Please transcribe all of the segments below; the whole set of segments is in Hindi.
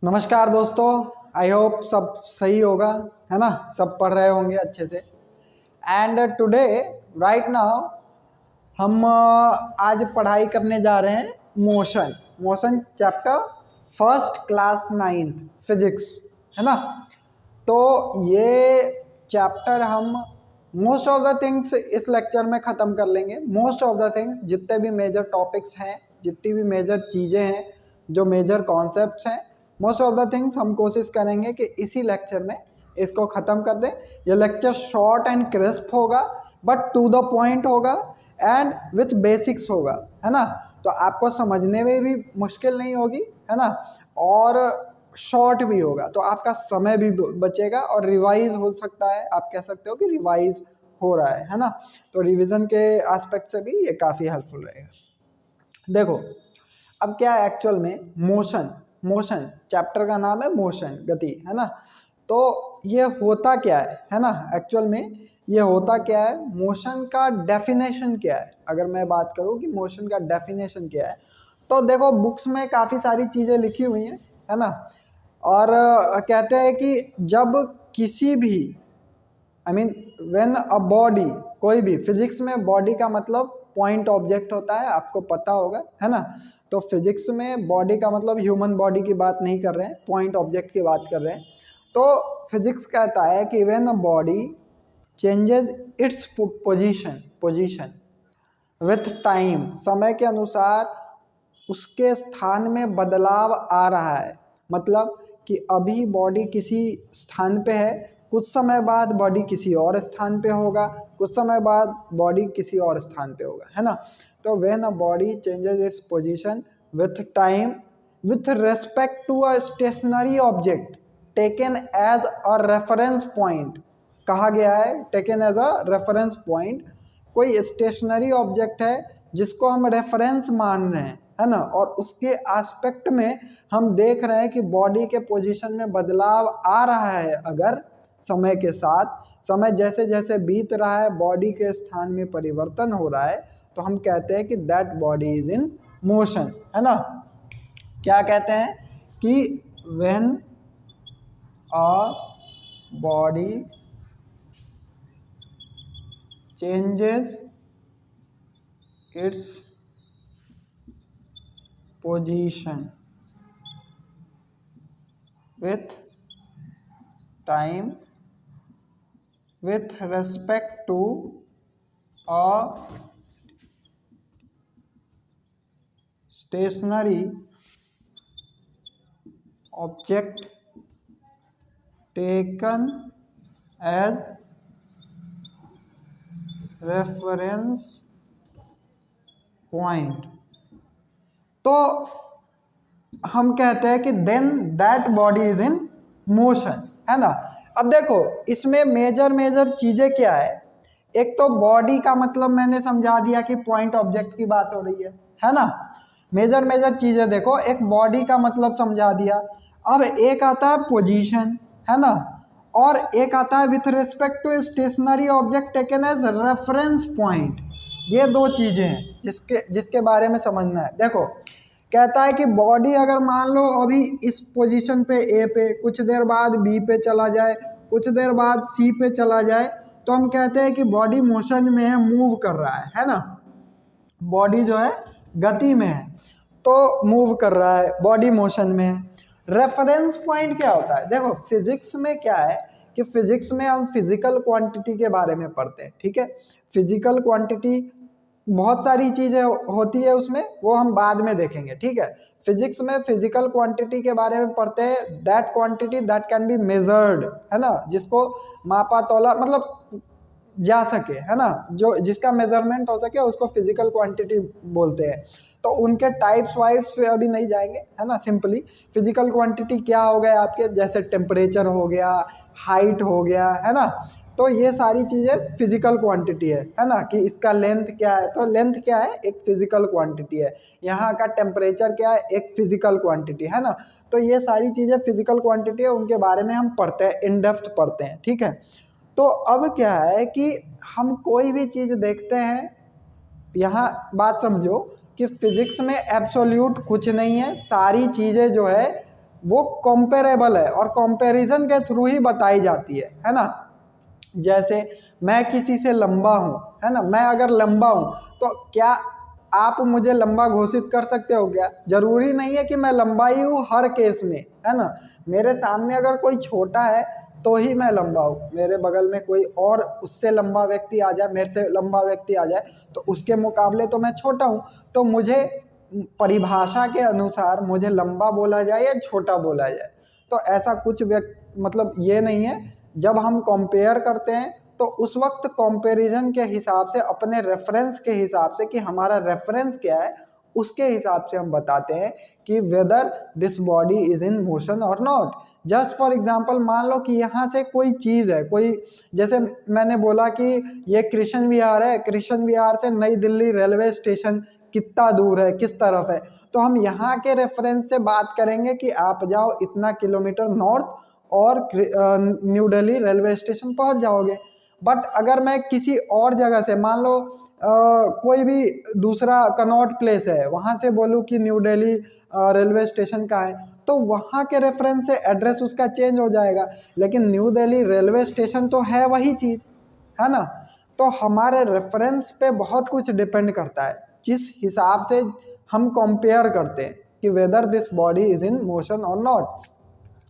नमस्कार दोस्तों। आई होप सब सही होगा, है ना। सब पढ़ रहे होंगे अच्छे से। एंड टुडे राइट नाउ हम आज पढ़ाई करने जा रहे हैं motion chapter first class 9th physics, है ना। तो ये चैप्टर हम मोस्ट ऑफ द थिंग्स इस लेक्चर में ख़त्म कर लेंगे। मोस्ट ऑफ द थिंग्स, जितने भी मेजर टॉपिक्स हैं, जितनी भी मेजर चीज़ें हैं, जो मेजर कॉन्सेप्ट्स हैं, मोस्ट ऑफ द थिंग्स हम कोशिश करेंगे कि इसी लेक्चर में इसको ख़त्म कर दें। ये लेक्चर शॉर्ट एंड क्रिस्प होगा, बट टू द पॉइंट होगा एंड विथ बेसिक्स होगा, है ना। तो आपको समझने में भी मुश्किल नहीं होगी, है ना, और शॉर्ट भी होगा, तो आपका समय भी बचेगा और रिवाइज हो सकता है। आप कह सकते हो कि रिवाइज हो रहा है ना। तो रिवीजन के एस्पेक्ट से भी ये काफ़ी हेल्पफुल रहेगा। देखो अब क्या है एक्चुअल में मोशन चैप्टर का नाम है मोशन, गति, है ना। तो ये होता क्या है ना। एक्चुअल में ये होता क्या है, मोशन का डेफिनेशन क्या है। अगर मैं बात करूँ कि मोशन का डेफिनेशन क्या है, तो देखो बुक्स में काफ़ी सारी चीज़ें लिखी हुई हैं, है ना। और कहते हैं कि जब किसी भी व्हेन अ बॉडी, कोई भी, फिजिक्स में बॉडी का मतलब पॉइंट ऑब्जेक्ट होता है, आपको पता होगा, है ना। तो फिजिक्स में बॉडी का मतलब ह्यूमन बॉडी की बात नहीं कर रहे हैं, पॉइंट ऑब्जेक्ट की बात कर रहे हैं। तो फिजिक्स कहता है कि when a body changes its position with time, समय के अनुसार उसके स्थान में बदलाव आ रहा है। मतलब कि अभी बॉडी किसी स्थान पे है, कुछ समय बाद बॉडी किसी और स्थान पे होगा, कुछ समय बाद बॉडी किसी और स्थान पे होगा, है ना। तो when a body changes its position with time with respect to a stationary object taken as a reference point, कहा गया है taken as a reference point. कोई स्टेशनरी ऑब्जेक्ट है जिसको हम रेफरेंस मान रहे हैं, है ना, और उसके एस्पेक्ट में हम देख रहे हैं कि बॉडी के पोजीशन में बदलाव आ रहा है। अगर समय के साथ, समय जैसे जैसे बीत रहा है, बॉडी के स्थान में परिवर्तन हो रहा है, तो हम कहते हैं कि that body is in motion, है ना। क्या कहते हैं कि when a body changes it's position with time with respect to a stationary object taken as reference point, तो हम कहते हैं कि then that body is in motion, है ना। अब देखो इसमें मेजर चीजें क्या है। एक तो बॉडी का मतलब मैंने समझा दिया कि पॉइंट ऑब्जेक्ट की बात हो रही है ना। मेजर चीजें देखो, एक बॉडी का मतलब समझा दिया। अब एक आता है पोजीशन, है ना, और एक आता है with respect to stationary object taken as reference point. ये दो चीजें हैं जिसके बारे में समझना है। देखो कहता है कि बॉडी अगर मान लो अभी इस पोजीशन पे ए पे, कुछ देर बाद बी पे चला जाए, कुछ देर बाद सी पे चला जाए, तो हम कहते हैं कि बॉडी मोशन में है, मूव कर रहा है ना। बॉडी जो है गति में है, तो मूव कर रहा है, बॉडी मोशन में है। रेफरेंस पॉइंट क्या होता है। देखो फिजिक्स में क्या है कि फिजिक्स में हम फिजिकल क्वांटिटी के बारे में पढ़ते हैं, ठीक है। फिजिकल क्वांटिटी बहुत सारी चीज़ें होती है उसमें, वो हम बाद में देखेंगे, ठीक है। फिजिक्स में फिजिकल क्वांटिटी के बारे में पढ़ते हैं, that quantity that can be measured, है ना, जिसको मापा तोला मतलब जा सके, है ना, जो जिसका मेजरमेंट हो सके उसको फिजिकल क्वांटिटी बोलते हैं। तो उनके टाइप्स वाइप्स पे अभी नहीं जाएंगे, है ना। सिंपली फिजिकल क्वांटिटी क्या हो गया आपके, जैसे टेम्परेचर हो गया, हाइट हो गया, है ना। तो ये सारी चीज़ें फिजिकल क्वांटिटी है ना। कि इसका लेंथ क्या है, तो लेंथ क्या है, एक फिजिकल क्वांटिटी है। यहाँ का टेम्परेचर क्या है, एक फिजिकल क्वांटिटी, है ना। तो ये सारी चीज़ें फिजिकल क्वांटिटी है, उनके बारे में हम पढ़ते हैं, इन डेप्थ पढ़ते हैं, ठीक है। तो अब क्या है कि हम कोई भी चीज़ देखते हैं, यहाँ बात समझो कि फिजिक्स में एब्सोल्यूट कुछ नहीं है। सारी चीज़ें जो है वो कंपेरेबल है और कंपैरिजन के थ्रू ही बताई जाती है ना। जैसे मैं किसी से लंबा हूँ, है ना, मैं अगर लंबा हूँ तो क्या आप मुझे लंबा घोषित कर सकते हो क्या? जरूरी नहीं है कि मैं लंबा ही हूँ हर केस में, है ना। मेरे सामने अगर कोई छोटा है तो ही मैं लंबा हूँ, मेरे बगल में कोई और उससे लंबा व्यक्ति आ जाए, मेरे से लंबा व्यक्ति आ जाए तो उसके मुकाबले तो मैं छोटा हूँ, तो मुझे परिभाषा के अनुसार मुझे लंबा बोला जाए या छोटा बोला जाए। तो ऐसा कुछ मतलब ये नहीं है। जब हम कंपेयर करते हैं तो उस वक्त कंपैरिजन के हिसाब से, अपने रेफरेंस के हिसाब से कि हमारा रेफरेंस क्या है, उसके हिसाब से हम बताते हैं कि whether this body is in motion और नॉट। जस्ट फॉर एग्जांपल मान लो कि यहाँ से कोई चीज़ है, कोई, जैसे मैंने बोला कि ये कृष्ण विहार है, कृष्ण विहार से नई दिल्ली रेलवे स्टेशन कितना दूर है, किस तरफ है, तो हम यहाँ के रेफरेंस से बात करेंगे कि आप जाओ इतना किलोमीटर नॉर्थ और न्यू दिल्ली रेलवे स्टेशन पहुँच जाओगे। बट अगर मैं किसी और जगह से, मान लो कोई भी दूसरा कनॉट प्लेस है, वहाँ से बोलूँ कि न्यू दिल्ली रेलवे स्टेशन का है, तो वहाँ के रेफरेंस से एड्रेस उसका चेंज हो जाएगा, लेकिन न्यू दिल्ली रेलवे स्टेशन तो है वही चीज़, है ना। तो हमारे रेफरेंस पे बहुत कुछ डिपेंड करता है, जिस हिसाब से हम कंपेयर करते हैं कि whether this body is in motion और नॉट।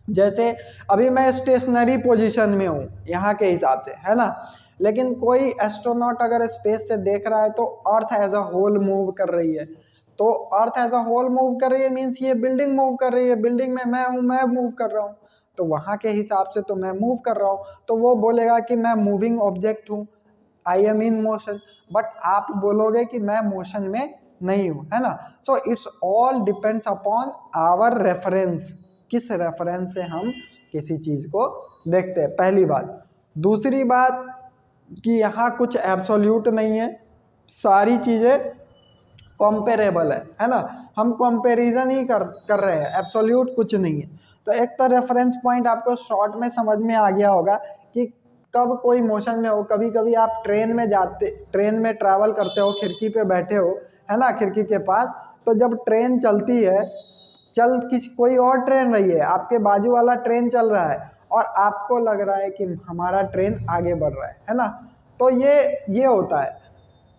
जैसे अभी मैं स्टेशनरी पोजीशन में हूँ यहाँ के हिसाब से, है ना, लेकिन कोई एस्ट्रोनॉट अगर स्पेस से देख रहा है तो earth as a whole move कर रही है, तो earth as a whole move कर रही है मीन्स ये बिल्डिंग मूव कर रही है, बिल्डिंग में मैं हूँ, मैं मूव कर रहा हूँ, तो वहाँ के हिसाब से तो मैं मूव कर रहा हूँ, तो वो बोलेगा कि मैं मूविंग ऑब्जेक्ट हूँ, I am in motion. But आप बोलोगे कि मैं मोशन में नहीं हूँ, है ना। So it's all depends upon our reference, किस रेफरेंस से हम किसी चीज़ को देखते हैं, पहली बात। दूसरी बात कि यहाँ कुछ एब्सोल्यूट नहीं है, सारी चीज़ें कंपेरेबल है ना, हम कंपैरिजन ही कर रहे हैं, एब्सोल्यूट कुछ नहीं है। तो एक तो रेफरेंस पॉइंट आपको शॉर्ट में समझ में आ गया होगा कि कब कोई मोशन में हो। कभी कभी आप ट्रेन में जाते, ट्रेन में ट्रैवल करते हो, खिड़की पे बैठे हो, है ना, खिड़की के पास, तो जब ट्रेन चलती है, कोई और ट्रेन रही है, आपके बाजू वाला ट्रेन चल रहा है और आपको लग रहा है कि हमारा ट्रेन आगे बढ़ रहा है ना, तो ये होता है।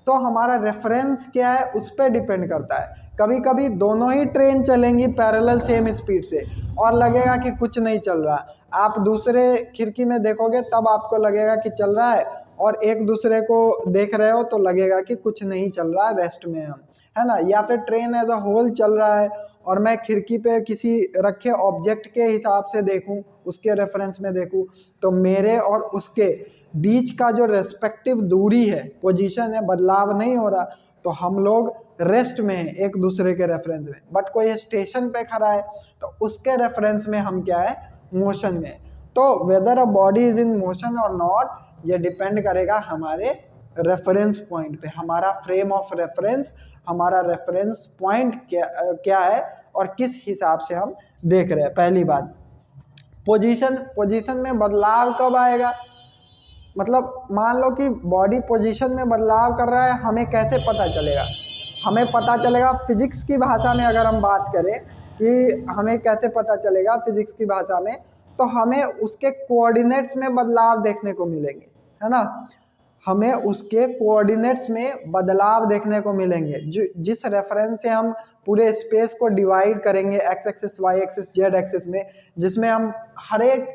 तो हमारा रेफरेंस क्या है उस पर डिपेंड करता है। कभी कभी दोनों ही ट्रेन चलेंगी पैरेलल सेम स्पीड से और लगेगा कि कुछ नहीं चल रहा, आप दूसरे खिड़की में देखोगे तब आपको लगेगा कि चल रहा है, और एक दूसरे को देख रहे हो तो लगेगा कि कुछ नहीं चल रहा, रेस्ट में हम, है ना। या फिर ट्रेन एज अ होल चल रहा है और मैं खिड़की पे किसी रखे ऑब्जेक्ट के हिसाब से देखूं, उसके रेफरेंस में देखूं, तो मेरे और उसके बीच का जो रेस्पेक्टिव दूरी है, पोजीशन है, बदलाव नहीं हो रहा, तो हम लोग रेस्ट में हैं एक दूसरे के रेफरेंस में। बट कोई स्टेशन पे खड़ा है तो उसके रेफरेंस में हम क्या है, मोशन में। तो weather a body is in motion और नॉट, ये डिपेंड करेगा हमारे रेफरेंस पॉइंट पे, हमारा फ्रेम ऑफ रेफरेंस, हमारा रेफरेंस पॉइंट क्या है और किस हिसाब से हम देख रहे हैं। पहली बात, पोजीशन में बदलाव कब आएगा, मतलब मान लो कि बॉडी पोजीशन में बदलाव कर रहा है, हमें कैसे पता चलेगा? हमें पता चलेगा फिजिक्स की भाषा में, अगर हम बात करें कि हमें कैसे पता चलेगा फिजिक्स की भाषा में, तो हमें उसके कोऑर्डिनेट्स में बदलाव देखने को मिलेंगे, है ना। हमें उसके कोऑर्डिनेट्स में बदलाव देखने को मिलेंगे, जिस रेफरेंस से हम पूरे स्पेस को डिवाइड करेंगे, X axis, Y axis, Z axis में, जिसमें हम हर एक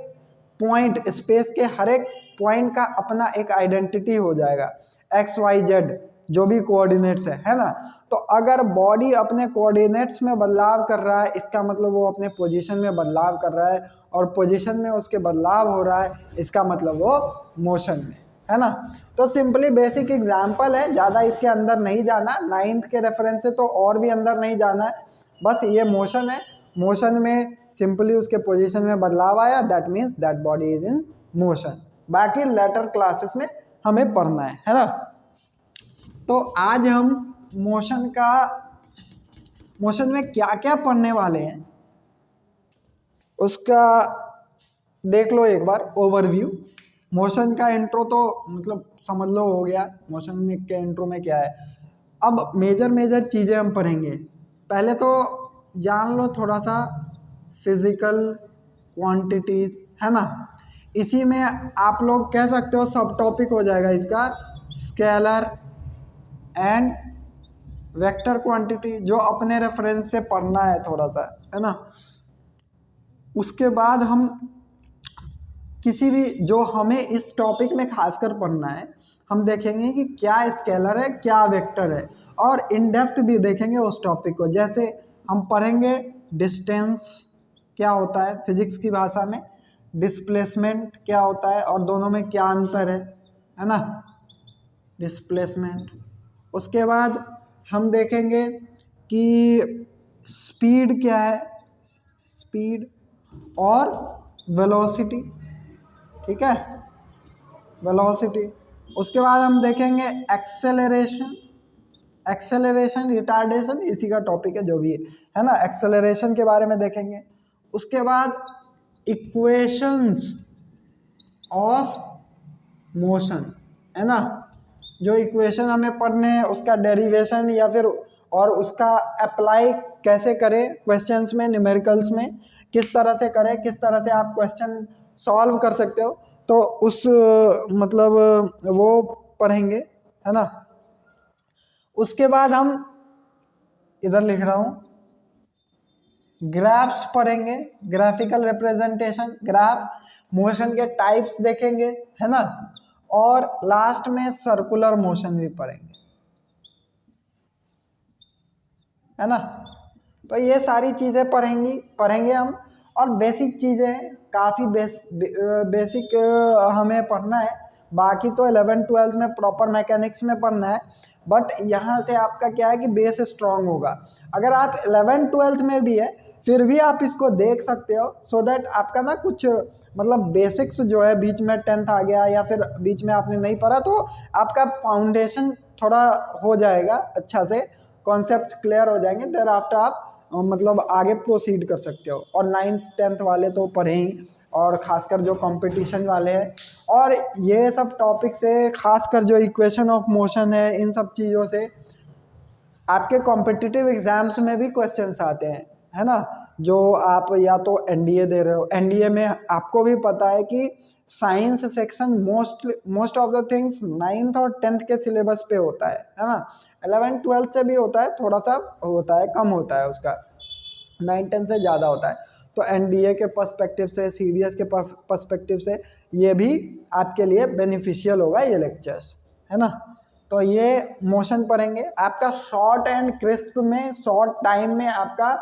पॉइंट, स्पेस के हर एक पॉइंट का अपना एक आइडेंटिटी हो जाएगा, एक्स वाई जेड जो भी कोऑर्डिनेट्स है ना। तो अगर बॉडी अपने कोऑर्डिनेट्स में बदलाव कर रहा है, इसका मतलब वो अपने पोजीशन में बदलाव कर रहा है, और पोजीशन में उसके बदलाव हो रहा है, इसका मतलब वो मोशन में, है ना। तो सिंपली बेसिक एग्जांपल है, ज़्यादा इसके अंदर नहीं जाना, 9th के रेफरेंस से तो और भी अंदर नहीं जाना है, बस ये मोशन है, मोशन में सिंपली उसके पोजीशन में बदलाव आया, that means that body is in motion. बाकी लेटर क्लासेस में हमें पढ़ना है ना। तो आज हम मोशन में क्या क्या पढ़ने वाले हैं उसका देख लो एक बार ओवरव्यू। मोशन का इंट्रो तो मतलब समझ लो हो गया, मोशन में के इंट्रो में क्या है। अब मेजर चीज़ें हम पढ़ेंगे। पहले तो जान लो थोड़ा सा फिजिकल क्वांटिटीज, है ना। इसी में आप लोग कह सकते हो सब टॉपिक हो जाएगा इसका स्केलर एंड वेक्टर क्वांटिटी, जो अपने रेफरेंस से पढ़ना है थोड़ा सा, है ना। उसके बाद हम किसी भी जो हमें इस टॉपिक में खासकर पढ़ना है, हम देखेंगे कि क्या स्केलर है क्या वेक्टर है, और इन डेप्थ भी देखेंगे उस टॉपिक को। जैसे हम पढ़ेंगे डिस्टेंस क्या होता है फिजिक्स की भाषा में, डिस्प्लेसमेंट क्या होता है और दोनों में क्या अंतर है ना, डिस्प्लेसमेंट। उसके बाद हम देखेंगे कि स्पीड क्या है, स्पीड और वेलोसिटी, ठीक है, वेलोसिटी। उसके बाद हम देखेंगे एक्सेलरेशन, एक्सेलरेशन रिटार्डेशन इसी का टॉपिक है जो भी है ना, एक्सेलरेशन के बारे में देखेंगे। उसके बाद इक्वेशंस ऑफ मोशन, है ना, जो इक्वेशन हमें पढ़ने हैं उसका डेरिवेशन या फिर और उसका अप्लाई कैसे करें क्वेश्चंस में, न्यूमेरिकल्स में किस तरह से करें, किस तरह से आप क्वेश्चन सॉल्व कर सकते हो, तो उस मतलब वो पढ़ेंगे, है ना। उसके बाद हम इधर लिख रहा हूँ ग्राफ्स पढ़ेंगे, ग्राफिकल रिप्रेजेंटेशन, ग्राफ, मोशन के टाइप्स देखेंगे, है ना, और लास्ट में सर्कुलर मोशन भी पढ़ेंगे, है ना। तो ये सारी चीज़ें पढ़ेंगे हम, और बेसिक चीज़ें काफ़ी बेसिक हमें पढ़ना है। बाकी तो 11th-12th में प्रॉपर मैकेनिक्स में पढ़ना है, बट यहाँ से आपका क्या है कि बेस स्ट्रांग होगा। अगर आप 11th-12th में भी है फिर भी आप इसको देख सकते हो, सो दैट आपका ना कुछ मतलब बेसिक्स जो है बीच में 10th आ गया या फिर बीच में आपने नहीं पढ़ा तो आपका फाउंडेशन थोड़ा हो जाएगा, अच्छा से कॉन्सेप्ट क्लियर हो जाएंगे, देर आफ्टर आप मतलब आगे प्रोसीड कर सकते हो। और 9th-10th वाले तो पढ़े ही, और ख़ासकर जो कंपटीशन वाले हैं, और ये सब टॉपिक से खासकर जो इक्वेशन ऑफ मोशन है, इन सब चीज़ों से आपके कॉम्पिटिटिव एग्जाम्स में भी क्वेश्चंस आते हैं, है ना। जो आप या तो एनडीए दे रहे हो, एनडीए में आपको भी पता है कि science section most of the things 9th और 10th के सिलेबस पे होता है ना। 11th-12th से भी होता है, थोड़ा सा होता है, कम होता है उसका, 9th-10th से ज़्यादा होता है। तो एनडीए के पर्सपेक्टिव से, सीडीएस के पर्सपेक्टिव से ये भी आपके लिए बेनिफिशियल होगा ये लेक्चर्स, है ना। तो ये मोशन पढ़ेंगे, आपका शॉर्ट एंड क्रिस्प में शॉर्ट टाइम में आपका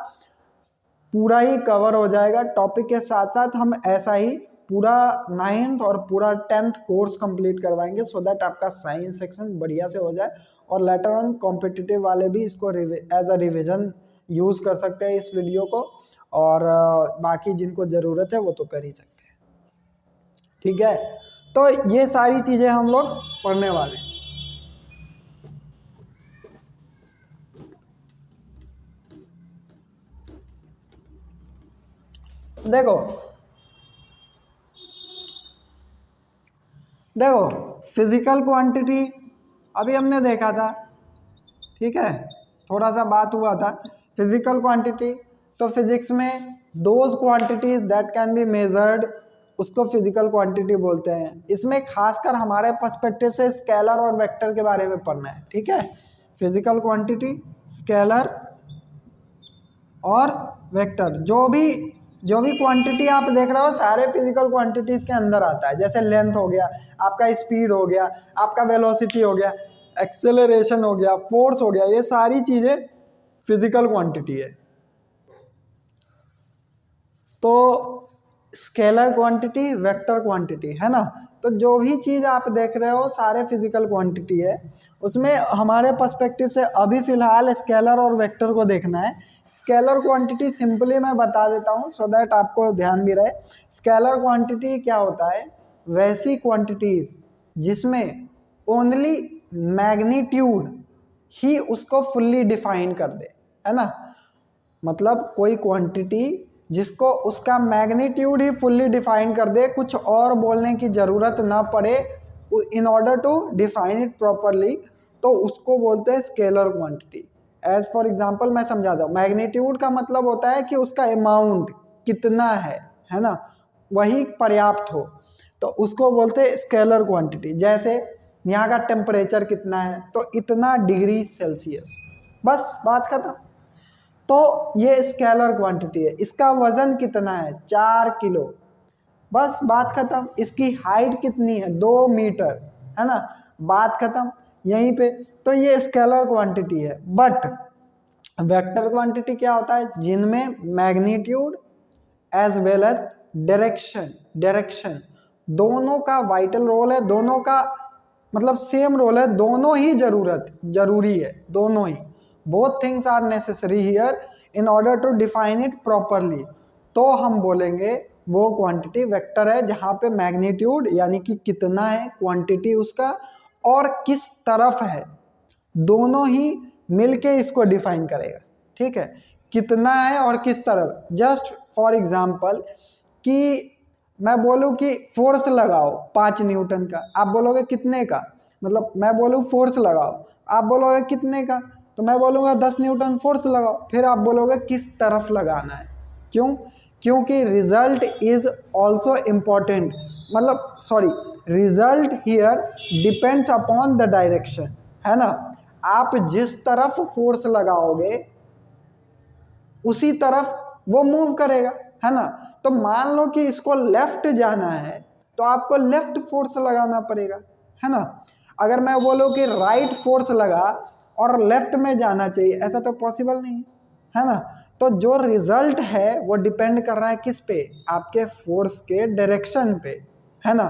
पूरा ही कवर हो जाएगा टॉपिक के साथ साथ। हम ऐसा ही पूरा 9th और पूरा 10th कोर्स कंप्लीट करवाएंगे, सो दैट आपका साइंस सेक्शन बढ़िया से हो जाए, और लेटर ऑन कॉम्पिटिटिव वाले भी इसको एज अ रिविजन यूज़ कर सकते हैं इस वीडियो को, और बाकी जिनको ज़रूरत है वो तो कर ही सकते हैं, ठीक है। तो ये सारी चीज़ें हम लोग पढ़ने वाले हैं। देखो फिजिकल क्वांटिटी अभी हमने देखा था, ठीक है, थोड़ा सा बात हुआ था फिजिकल क्वांटिटी। तो फिजिक्स में those quantities that can be measured उसको फिजिकल क्वांटिटी बोलते हैं। इसमें खासकर हमारे पर्सपेक्टिव से स्केलर और वेक्टर के बारे में पढ़ना है, ठीक है। फिजिकल क्वांटिटी, स्केलर और वेक्टर, जो भी क्वांटिटी आप देख रहे हो सारे फिजिकल क्वांटिटीज के अंदर आता है। जैसे लेंथ हो गया, आपका स्पीड हो गया, आपका वेलोसिटी हो गया, एक्सेलरेशन हो गया, फोर्स हो गया, ये सारी चीजें फिजिकल क्वांटिटी है। तो स्केलर क्वांटिटी, वेक्टर क्वांटिटी, है ना। तो जो भी चीज़ आप देख रहे हो सारे फिजिकल क्वांटिटी है। उसमें हमारे पर्सपेक्टिव से अभी फ़िलहाल स्केलर और वेक्टर को देखना है। स्केलर क्वांटिटी सिंपली मैं बता देता हूँ सो दैट आपको ध्यान भी रहे। स्केलर क्वांटिटी क्या होता है, वैसी क्वांटिटीज़ जिसमें ओनली मैग्नीट्यूड ही उसको फुल्ली डिफाइन कर दे, है ना। मतलब कोई क्वांटिटी जिसको उसका मैग्नीट्यूड ही फुल्ली डिफाइन कर दे, कुछ और बोलने की ज़रूरत ना पड़े in order to define it properly, तो उसको बोलते हैं scalar quantity. As for example मैं समझा दूँ, मैग्नीट्यूड का मतलब होता है कि उसका अमाउंट, कितना है ना, वही पर्याप्त हो, तो उसको बोलते हैं स्केलर क्वांटिटी। जैसे यहाँ का टेम्परेचर कितना है, तो इतना डिग्री सेल्सियस, बस बात खत्म। तो ये स्केलर क्वांटिटी है। इसका वजन कितना है, 4 किलो, बस बात खत्म। इसकी हाइट कितनी है, 2 मीटर, है ना, बात खत्म यहीं पे। तो ये स्केलर क्वांटिटी है। बट वेक्टर क्वांटिटी क्या होता है, जिनमें magnitude as well as direction दोनों का वाइटल रोल है, दोनों का मतलब सेम रोल है, दोनों ही जरूरी है, दोनों ही, both things are necessary here in order to define it properly. तो हम बोलेंगे वो क्वांटिटी वेक्टर है जहाँ पे मैग्नीट्यूड यानी कि कितना है, क्वांटिटी उसका, और किस तरफ है, दोनों ही मिलके इसको डिफाइन करेगा। ठीक है, कितना है और किस तरफ। जस्ट फॉर एग्जांपल कि मैं बोलूँ कि फोर्स लगाओ 5 न्यूटन का, आप बोलोगे कितने का, मतलब मैं बोलूँ फोर्स लगाओ, आप बोलोगे कितने का, तो मैं बोलूँगा 10 न्यूटन फोर्स लगाओ, फिर आप बोलोगे किस तरफ लगाना है। क्यों, क्योंकि रिजल्ट इज ऑल्सो इम्पॉर्टेंट, मतलब sorry, result here depends upon the direction, है ना। आप जिस तरफ फोर्स लगाओगे उसी तरफ वो मूव करेगा, है ना। तो मान लो कि इसको लेफ्ट जाना है तो आपको लेफ्ट फोर्स लगाना पड़ेगा, है ना। अगर मैं बोलूँ कि राइट फोर्स लगा और लेफ्ट में जाना चाहिए, ऐसा तो पॉसिबल नहीं है ना। तो जो रिजल्ट है वो डिपेंड कर रहा है किस पे, आपके फोर्स के डायरेक्शन पे, है ना।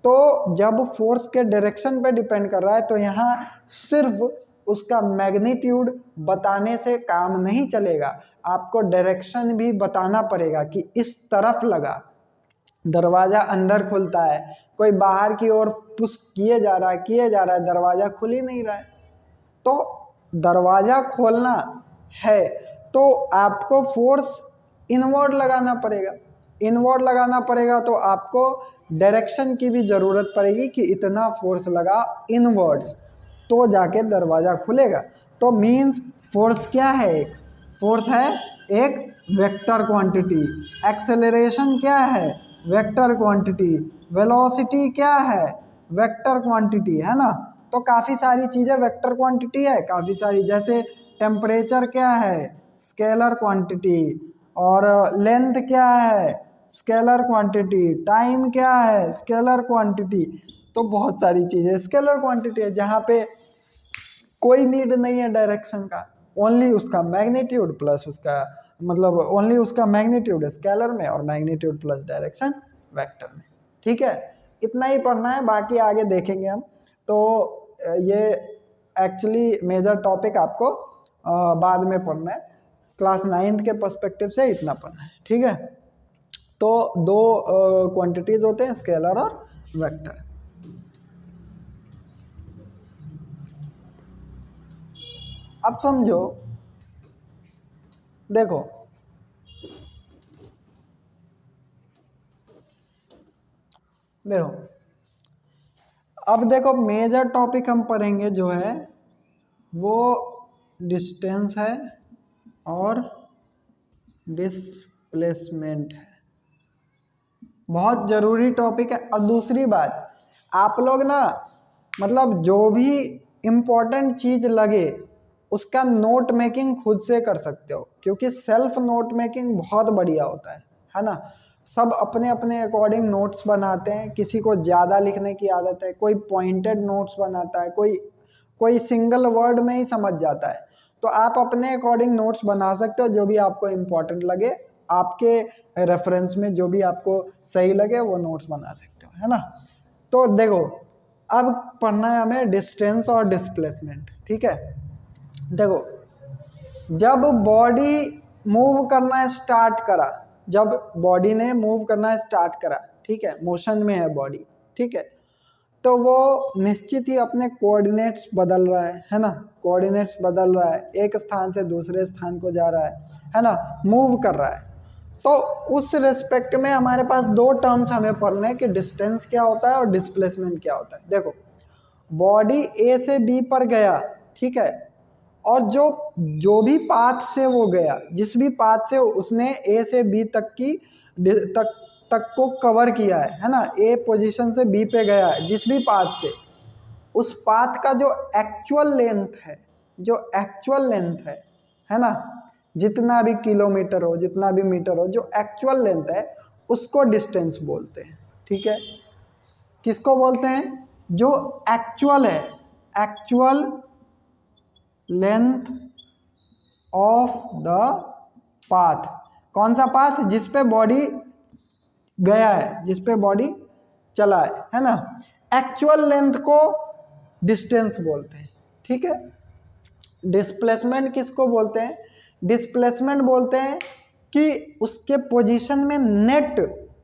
तो जब फोर्स के डायरेक्शन पे डिपेंड कर रहा है तो यहाँ सिर्फ उसका मैग्नीट्यूड बताने से काम नहीं चलेगा, आपको डायरेक्शन भी बताना पड़ेगा कि इस तरफ लगा। दरवाजा अंदर खुलता है, कोई बाहर की ओर पुश किए जा रहा है, दरवाजा खुल ही नहीं रहा है। तो दरवाजा खोलना है तो आपको फोर्स इनवर्ड लगाना पड़ेगा, तो आपको डायरेक्शन की भी ज़रूरत पड़ेगी कि इतना फोर्स लगा इनवर्ड्स, तो जाके दरवाज़ा खुलेगा। तो मीन्स फोर्स क्या है, एक फोर्स है एक वेक्टर क्वांटिटी। एक्सेलरेशन क्या है, वेक्टर क्वांटिटी। वेलोसिटी क्या है, वेक्टर क्वांटिटी, है ना। तो काफ़ी सारी चीज़ें वेक्टर क्वांटिटी है, काफ़ी सारी, जैसे टेम्परेचर क्या है, स्केलर क्वांटिटी, और लेंथ क्या है, स्केलर क्वांटिटी, टाइम क्या है, स्केलर क्वांटिटी। तो बहुत सारी चीज़ें स्केलर क्वांटिटी है जहाँ पे कोई नीड नहीं है डायरेक्शन का, ओनली उसका मैग्नीट्यूड प्लस उसका, मतलब ओनली उसका मैग्नीट्यूड स्केलर में और मैग्नीट्यूड प्लस डायरेक्शन वेक्टर में। ठीक है, इतना ही पढ़ना है, बाकी आगे देखेंगे हम। तो ये एक्चुअली मेजर टॉपिक आपको बाद में पढ़ना है, क्लास 9th के पर्सपेक्टिव से इतना पढ़ना है। ठीक है, तो दो क्वांटिटीज होते हैं, स्केलर और वेक्टर। अब समझो, देखो अब देखो मेजर टॉपिक हम पढ़ेंगे जो है वो डिस्टेंस है और डिस्प्लेसमेंट है, बहुत ज़रूरी टॉपिक है। और दूसरी बात, आप लोग ना मतलब जो भी इम्पोर्टेंट चीज़ लगे उसका नोट मेकिंग खुद से कर सकते हो, क्योंकि सेल्फ नोट मेकिंग बहुत बढ़िया होता है ना। सब अपने अपने अकॉर्डिंग नोट्स बनाते हैं, किसी को ज़्यादा लिखने की आदत है, कोई पॉइंटेड नोट्स बनाता है, कोई सिंगल वर्ड में ही समझ जाता है। तो आप अपने अकॉर्डिंग नोट्स बना सकते हो, जो भी आपको इम्पोर्टेंट लगे, आपके रेफरेंस में जो भी आपको सही लगे वो नोट्स बना सकते हो, है ना। तो देखो अब पढ़ना है हमें डिस्टेंस और डिस्प्लेसमेंट। ठीक है, देखो जब बॉडी मूव करना स्टार्ट करा, जब बॉडी ने मूव करना स्टार्ट करा, ठीक है, मोशन में है बॉडी, ठीक है, तो वो निश्चित ही अपने कोऑर्डिनेट्स बदल रहा है ना, कोऑर्डिनेट्स बदल रहा है, एक स्थान से दूसरे स्थान को जा रहा है ना, मूव कर रहा है। तो उस रेस्पेक्ट में हमारे पास दो टर्म्स हमें पढ़ने हैं कि डिस्टेंस क्या होता है और डिस्प्लेसमेंट क्या होता है। देखो बॉडी ए से बी पर गया, ठीक है, और जो भी पाथ से वो गया, जिस भी पाथ से उसने ए से बी तक तक को कवर किया है ना, ए पोजीशन से बी पे गया है जिस भी पाथ से, उस पाथ का जो एक्चुअल लेंथ है ना, जितना भी किलोमीटर हो, जितना भी मीटर हो, जो एक्चुअल लेंथ है उसको डिस्टेंस बोलते हैं। ठीक है, किसको बोलते हैं? जो एक्चुअल है, actual length of the path. कौन सा पाथ? जिस पे बॉडी गया है, जिस पे बॉडी चला है ना। एक्चुअल लेंथ को डिस्टेंस बोलते हैं। ठीक है, डिस्प्लेसमेंट किसको बोलते हैं? डिस्प्लेसमेंट बोलते हैं कि उसके पोजीशन में नेट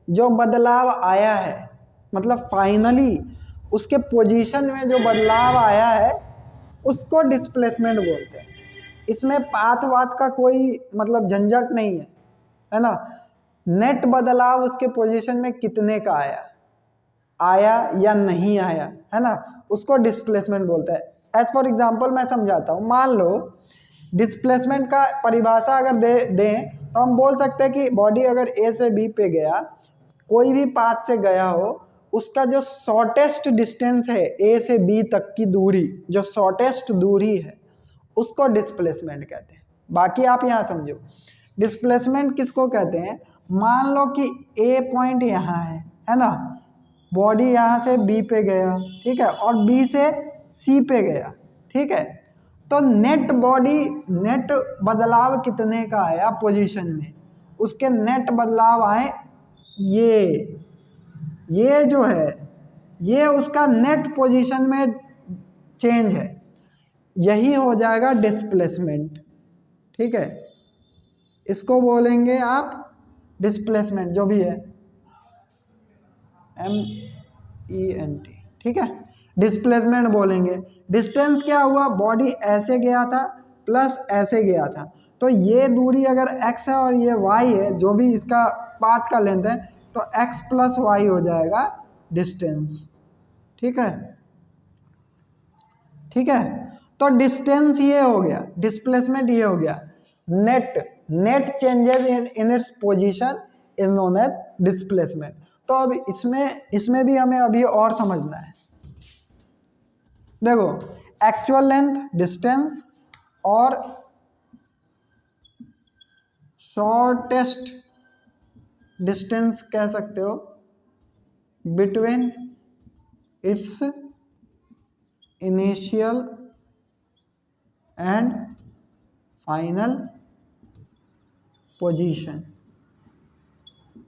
जो बदलाव आया है, मतलब फाइनली उसके पोजीशन में जो बदलाव आया है उसको डिस्प्लेसमेंट बोलते हैं। इसमें पाथ वाथ का कोई मतलब झंझट नहीं है ना। नेट बदलाव उसके पोजीशन में कितने का आया या नहीं आया, है ना, उसको डिस्प्लेसमेंट बोलते हैं। एज फॉर एग्जांपल मैं समझाता हूँ। मान लो डिस्प्लेसमेंट का परिभाषा अगर दें तो हम बोल सकते हैं कि बॉडी अगर ए से बी पे गया, कोई भी पाथ से गया हो, उसका जो शॉर्टेस्ट डिस्टेंस है ए से बी तक की दूरी, जो शॉर्टेस्ट दूरी है उसको डिस्प्लेसमेंट कहते हैं। बाकी आप यहाँ समझो, डिस्प्लेसमेंट किसको कहते हैं? मान लो कि ए पॉइंट यहाँ है ना, बॉडी यहाँ से बी पे गया, ठीक है, और बी से सी पे गया, ठीक है, तो नेट बदलाव कितने का आया पोजीशन में? उसके नेट बदलाव आए ये जो है, ये उसका नेट पोजीशन में चेंज है, यही हो जाएगा डिस्प्लेसमेंट। ठीक है, इसको बोलेंगे आप डिस्प्लेसमेंट, जो भी है MENT। ठीक है, डिस्प्लेसमेंट बोलेंगे। डिस्टेंस क्या हुआ? बॉडी ऐसे गया था प्लस ऐसे गया था, तो ये दूरी अगर x है और ये y है, जो भी इसका पाथ का लेंथ है, तो x प्लस वाई हो जाएगा डिस्टेंस। ठीक है, ठीक है, तो डिस्टेंस ये हो गया, डिस्प्लेसमेंट ये हो गया। Net changes in its position is known as displacement. तो अब इसमें भी हमें अभी और समझना है। देखो, एक्चुअल लेंथ, डिस्टेंस और शॉर्टेस्ट डिस्टेंस कह सकते हो between its initial and final position.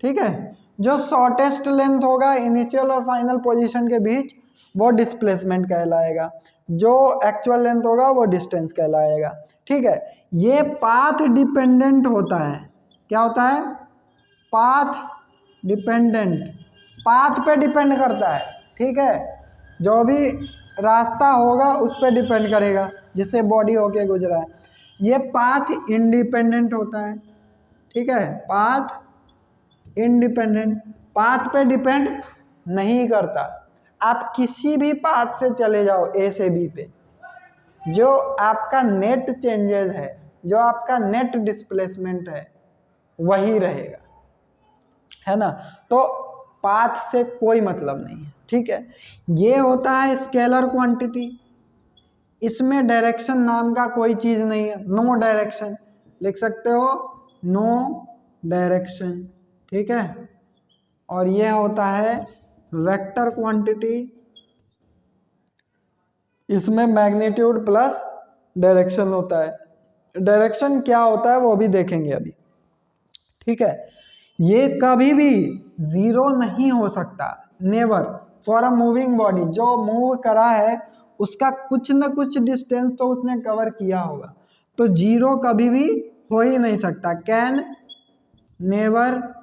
ठीक है, जो शॉर्टेस्ट लेंथ होगा इनिशियल और फाइनल पोजीशन के बीच, वो डिस्प्लेसमेंट कहलाएगा। जो एक्चुअल लेंथ होगा वो डिस्टेंस कहलाएगा। ठीक है, ये पाथ डिपेंडेंट होता है। क्या होता है? पाथ डिपेंडेंट, पाथ पे डिपेंड करता है। ठीक है, जो भी रास्ता होगा उस पर डिपेंड करेगा जिससे बॉडी होके गुजरा है। ये पाथ इंडिपेंडेंट होता है। ठीक है, पाथ इंडिपेंडेंट, पाथ पे डिपेंड नहीं करता। आप किसी भी पाथ से चले जाओ ए से बी पे, जो आपका नेट चेंजेस है, जो आपका नेट डिस्प्लेसमेंट है, वही रहेगा, है ना। तो पाथ से कोई मतलब नहीं है। ठीक है, ये होता है स्केलर क्वांटिटी। इसमें डायरेक्शन नाम का कोई चीज़ नहीं है। नो डायरेक्शन लिख सकते हो, नो डायरेक्शन। ठीक है, और ये होता है वेक्टर क्वांटिटी। इसमें मैग्नीट्यूड प्लस डायरेक्शन होता है। डायरेक्शन क्या होता है वो भी देखेंगे अभी। ठीक है, ये कभी भी जीरो नहीं हो सकता, never. For a moving body, जो मूव करा है उसका कुछ न कुछ डिस्टेंस तो उसने कवर किया होगा, तो जीरो कभी भी हो ही नहीं सकता। Can never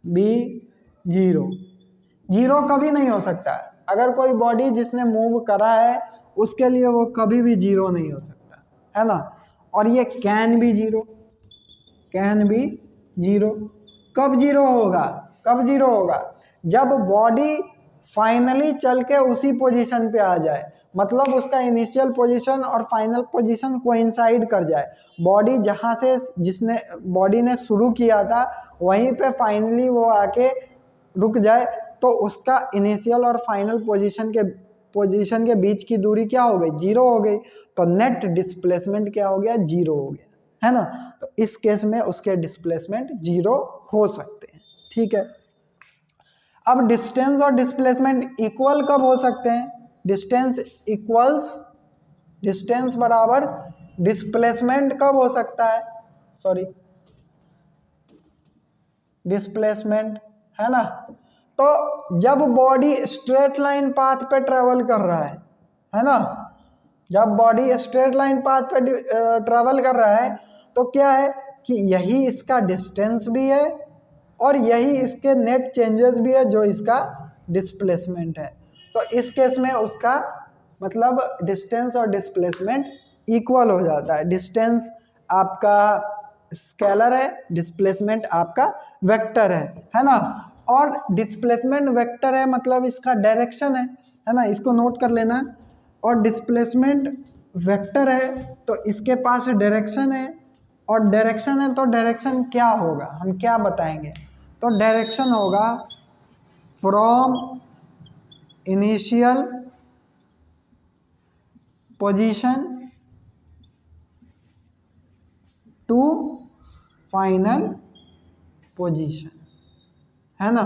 be zero, zero कभी नहीं हो सकता। अगर कोई बॉडी जिसने मूव करा है उसके लिए वो कभी भी जीरो नहीं हो सकता, है ना। और ये कैन भी जीरो, कैन भी जीरो। कब जीरो होगा? कब जीरो होगा? जब बॉडी फाइनली चल के उसी पोजीशन पे आ जाए, मतलब उसका इनिशियल पोजीशन और फाइनल पोजीशन कोइंसाइड कर जाए। बॉडी जहाँ से जिसने बॉडी ने शुरू किया था वहीं पे फाइनली वो आके रुक जाए, तो उसका इनिशियल और फाइनल पोजीशन के बीच की दूरी क्या हो गई, जीरो हो गई। तो नेट डिस्प्लेसमेंट क्या हो गया, जीरो हो गया, है ना। तो इस केस में उसके डिस्प्लेसमेंट जीरो हो सकते हैं, ठीक है। अब डिस्टेंस और डिस्प्लेसमेंट इक्वल कब हो सकते हैं, डिस्टेंस बराबर डिस्प्लेसमेंट कब हो सकता है, सॉरी डिस्प्लेसमेंट, है ना। तो जब बॉडी स्ट्रेट लाइन पाथ पे ट्रेवल कर रहा है ना, जब बॉडी स्ट्रेट लाइन पाथ पे ट्रेवल कर रहा है तो क्या है कि यही इसका डिस्टेंस भी है और यही इसके नेट चेंजेस भी है जो इसका डिस्प्लेसमेंट है। तो इस केस में उसका मतलब डिस्टेंस और डिस्प्लेसमेंट इक्वल हो जाता है। डिस्टेंस आपका स्केलर है, डिस्प्लेसमेंट आपका वेक्टर है ना। और डिस्प्लेसमेंट वेक्टर है मतलब इसका डायरेक्शन है ना, इसको नोट कर लेना। और डिस्प्लेसमेंट वेक्टर है तो इसके पास डायरेक्शन है, और डायरेक्शन है तो डायरेक्शन क्या होगा हम क्या बताएंगे, तो डायरेक्शन होगा from initial position to final position, है ना।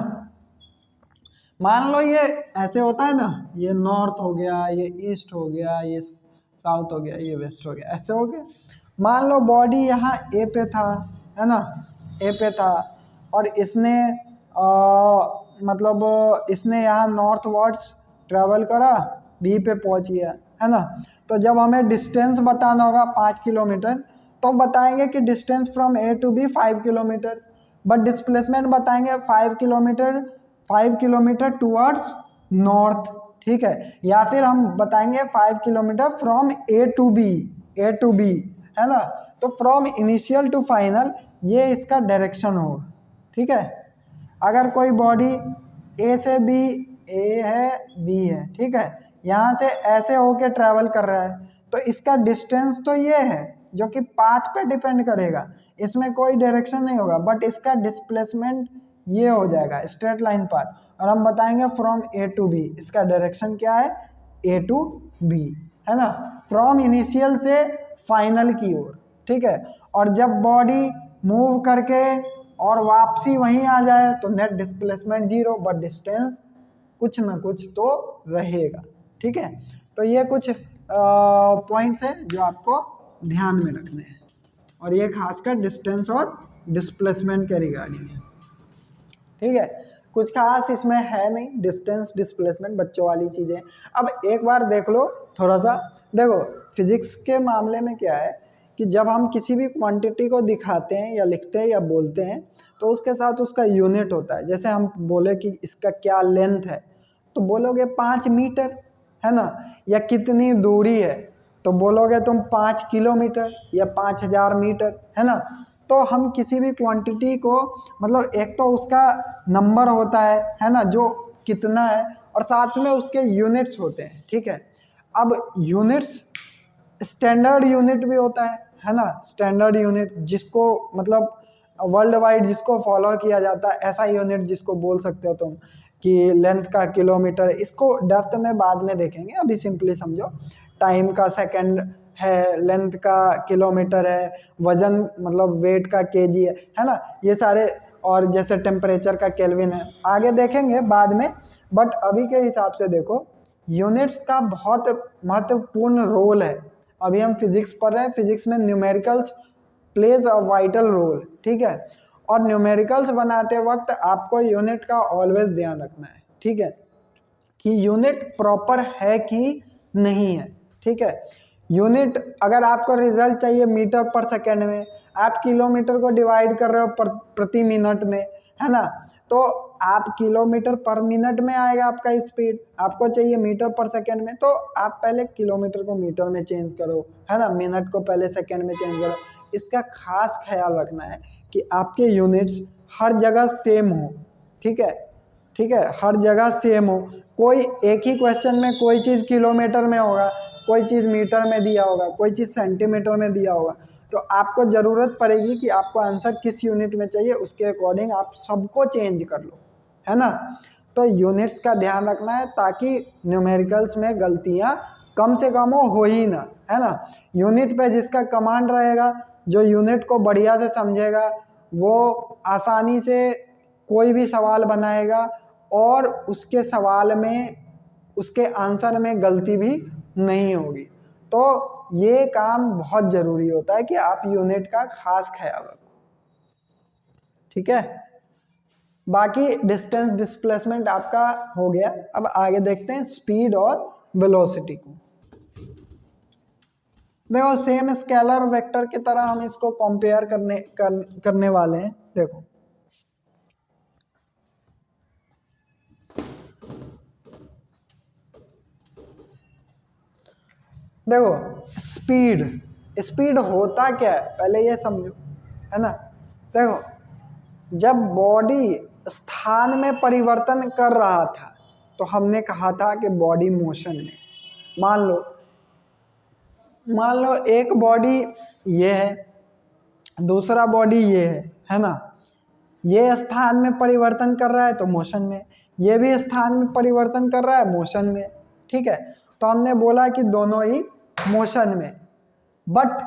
मान लो ये ऐसे होता है ना, ये नॉर्थ हो गया, ये ईस्ट हो गया, ये साउथ हो गया, ये वेस्ट हो गया, ऐसे हो गया। मान लो बॉडी यहाँ ए पे था, है ना, ए पे था, और इसने मतलब इसने यहाँ नॉर्थ वर्ड्स ट्रेवल करा, बी पे पहुँच गया, है ना। तो जब हमें डिस्टेंस बताना होगा 5 किलोमीटर तो बताएंगे कि distance from A to B 5 kilometre, but displacement बताएंगे 5 किलोमीटर टूवर्ड्स नॉर्थ, ठीक है। या फिर हम बताएंगे 5 kilometre from A to B, है ना। तो फ्रॉम इनिशियल टू फाइनल ये इसका डायरेक्शन होगा, ठीक है। अगर कोई बॉडी ए से बी, ए है बी है, ठीक है, यहाँ से ऐसे होके ट्रैवल कर रहा है तो इसका डिस्टेंस तो ये है जो कि पाथ पे डिपेंड करेगा, इसमें कोई डायरेक्शन नहीं होगा, बट इसका डिस्प्लेसमेंट ये हो जाएगा स्ट्रेट लाइन पाथ। और हम बताएंगे फ्रॉम ए टू बी, इसका डायरेक्शन क्या है, ए टू बी, है ना, फ्रॉम इनिशियल से फाइनल की ओर, ठीक है। और जब बॉडी मूव करके और वापसी वहीं आ जाए तो net displacement zero, but distance कुछ ना कुछ तो रहेगा, ठीक है। तो ये कुछ पॉइंट्स हैं जो आपको ध्यान में रखने हैं, और ये खासकर डिस्टेंस और डिस्प्लेसमेंट के रिगार्डिंग है, ठीक है। कुछ खास इसमें है नहीं, डिस्टेंस डिस्प्लेसमेंट बच्चों वाली चीज़ें। अब एक बार देख लो थोड़ा सा, देखो फिजिक्स के मामले में क्या है कि जब हम किसी भी क्वांटिटी को दिखाते हैं या लिखते हैं या बोलते हैं तो उसके साथ उसका यूनिट होता है। जैसे हम बोले कि इसका क्या लेंथ है तो बोलोगे 5 मीटर, है ना, या कितनी दूरी है तो बोलोगे तुम 5 किलोमीटर या 5000 मीटर, है ना। तो हम किसी भी क्वांटिटी को मतलब एक तो उसका नंबर होता है ना, जो कितना है, और साथ में उसके यूनिट्स होते हैं, ठीक है। अब यूनिट्स स्टैंडर्ड यूनिट भी होता है ना, स्टैंडर्ड यूनिट जिसको मतलब वर्ल्ड वाइड जिसको फॉलो किया जाता है, ऐसा यूनिट जिसको बोल सकते हो तुम कि लेंथ का किलोमीटर, इसको डेप्थ में बाद में देखेंगे, अभी सिंपली समझो टाइम का सेकंड है, लेंथ का किलोमीटर है, वजन मतलब वेट का केजी है ना, ये सारे, और जैसे टेम्परेचर का केल्विन है, आगे देखेंगे बाद में। बट अभी के हिसाब से देखो यूनिट्स का बहुत महत्वपूर्ण रोल है। अभी हम फिजिक्स पढ़ रहे हैं, फिजिक्स में numericals plays a vital role, ठीक है। और न्यूमेरिकल्स बनाते वक्त आपको यूनिट का ऑलवेज ध्यान रखना है, ठीक है, कि यूनिट प्रॉपर है कि नहीं है, ठीक है। यूनिट अगर आपको रिजल्ट चाहिए मीटर पर सेकेंड में, आप किलोमीटर को डिवाइड कर रहे हो प्रति मिनट में, है ना, तो आप किलोमीटर पर मिनट में आएगा आपका स्पीड, आपको चाहिए मीटर पर सेकेंड में, तो आप पहले किलोमीटर को मीटर में चेंज करो, है ना, मिनट को पहले सेकेंड में चेंज करो। इसका खास ख्याल रखना है कि आपके यूनिट्स हर जगह सेम हो, ठीक है। ठीक है, हर जगह सेम हो, कोई एक ही क्वेश्चन में कोई चीज़ किलोमीटर में होगा, कोई चीज़ मीटर में दिया होगा, कोई चीज़ सेंटीमीटर में दिया होगा, तो आपको ज़रूरत पड़ेगी कि आपको आंसर किस यूनिट में चाहिए, उसके अकॉर्डिंग आप सबको चेंज कर लो, है ना। तो यूनिट्स का ध्यान रखना है ताकि न्यूमेरिकल्स में गलतियाँ कम से कम हो ही ना, है ना। यूनिट पे जिसका कमांड रहेगा, जो यूनिट को बढ़िया से समझेगा, वो आसानी से कोई भी सवाल बनाएगा और उसके सवाल में, उसके आंसर में गलती भी नहीं होगी। तो ये काम बहुत ज़रूरी होता है कि आप यूनिट का खास ख्याल रखो, ठीक है। बाकी डिस्टेंस डिस्प्लेसमेंट आपका हो गया। अब आगे देखते हैं स्पीड और वेलोसिटी को। देखो सेम स्केलर वेक्टर की तरह हम इसको कंपेयर करने वाले हैं। देखो स्पीड होता क्या है पहले ये समझो, है ना। देखो जब बॉडी स्थान में परिवर्तन कर रहा था तो हमने कहा था कि बॉडी मोशन में। मान लो एक बॉडी ये है, दूसरा बॉडी ये है ना। ये स्थान में परिवर्तन कर रहा है तो मोशन में, ये भी स्थान में परिवर्तन कर रहा है मोशन में, ठीक है। तो हमने बोला कि दोनों ही मोशन में, but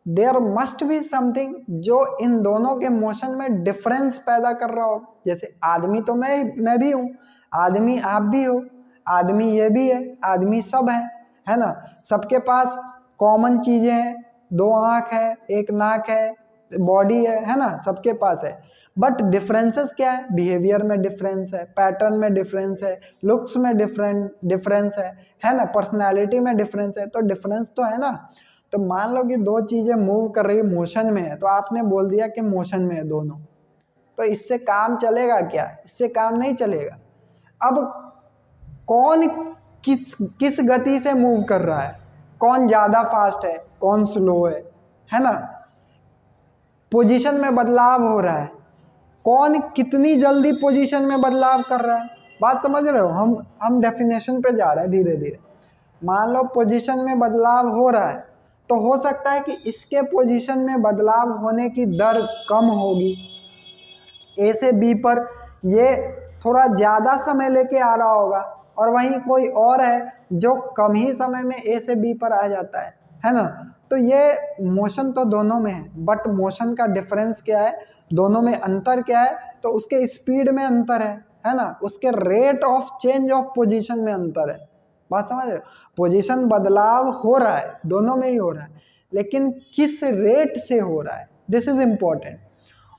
there must be something जो इन दोनों के मोशन में डिफरेंस पैदा कर रहा हो। जैसे आदमी तो मैं भी हूँ, आदमी आप भी हो, आदमी ये भी है, आदमी सब है ना। सबके पास कॉमन चीज़ें हैं, 2 आँख है, 1 नाक है, बॉडी है ना, सबके पास है। बट डिफरेंसेस क्या है, बिहेवियर में डिफरेंस है, पैटर्न में डिफरेंस है, लुक्स में डिफरेंस है ना, पर्सनैलिटी में डिफरेंस है। तो डिफरेंस तो है ना। तो मान लो कि 2 चीज़ें मूव कर रही मोशन में है, तो आपने बोल दिया कि मोशन में है दोनों, तो इससे काम चलेगा क्या? इससे काम नहीं चलेगा। अब कौन किस गति से मूव कर रहा है, कौन ज़्यादा फास्ट है, कौन स्लो है ना। पोजीशन में बदलाव हो रहा है, कौन कितनी जल्दी पोजीशन में बदलाव कर रहा है। बात समझ रहे हो? हम डेफिनेशन पे जा रहे हैं धीरे धीरे। मान लो पोजीशन में बदलाव हो रहा है, तो हो सकता है कि इसके पोजीशन में बदलाव होने की दर कम होगी, ए से बी पर ये थोड़ा ज़्यादा समय लेके आ रहा होगा, और वहीं कोई और है जो कम ही समय में ए से बी पर आ जाता है ना। तो ये मोशन तो दोनों में है, बट मोशन का डिफरेंस क्या है, दोनों में अंतर क्या है? तो उसके स्पीड में अंतर है ना, उसके rate of change of position में अंतर है। बात समझ रहे हो? पोजीशन बदलाव हो रहा है, दोनों में ही हो रहा है, लेकिन किस रेट से हो रहा है, दिस इज इम्पोर्टेंट।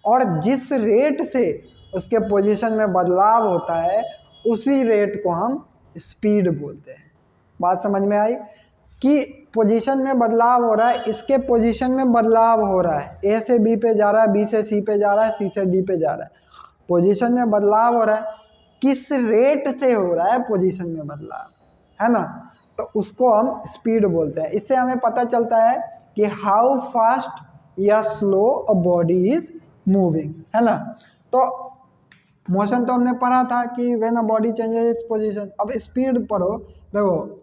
और जिस रेट से उसके पोजीशन में बदलाव होता है, उसी रेट को हम स्पीड बोलते हैं। बात समझ में आई कि पोजीशन में बदलाव हो रहा है, इसके पोजीशन में बदलाव हो रहा है, ए से बी पे जा रहा है, बी से सी पे जा रहा है, सी से डी पे जा रहा है, पोजीशन में बदलाव हो रहा है। किस रेट से हो रहा है पोजीशन में बदलाव, है ना, तो उसको हम स्पीड बोलते हैं। इससे हमें पता चलता है कि हाउ फास्ट या slow a body is moving, है ना। तो मोशन तो हमने पढ़ा था कि when a body changes its position. अब स्पीड पढ़ो। देखो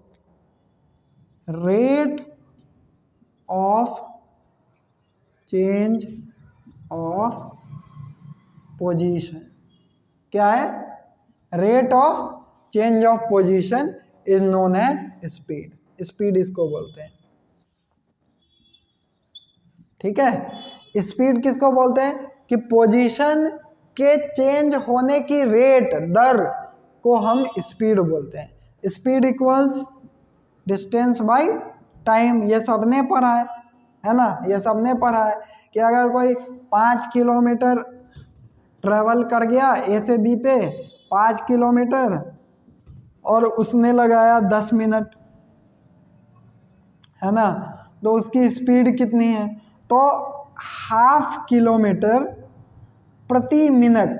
rate of change of position क्या है? Rate of change of position is known as speed. Speed इसको बोलते हैं, ठीक है। स्पीड किसको बोलते हैं? कि पोजीशन के चेंज होने की रेट, दर को हम स्पीड बोलते हैं। Speed equals distance by time. ये सबने पढ़ा है ना, ये सबने पढ़ा है कि अगर कोई 5 किलोमीटर ट्रेवल कर गया ए से बी पे 5 किलोमीटर, और उसने लगाया 10 मिनट, है ना, तो उसकी स्पीड कितनी है? तो 1/2 किलोमीटर प्रति मिनट।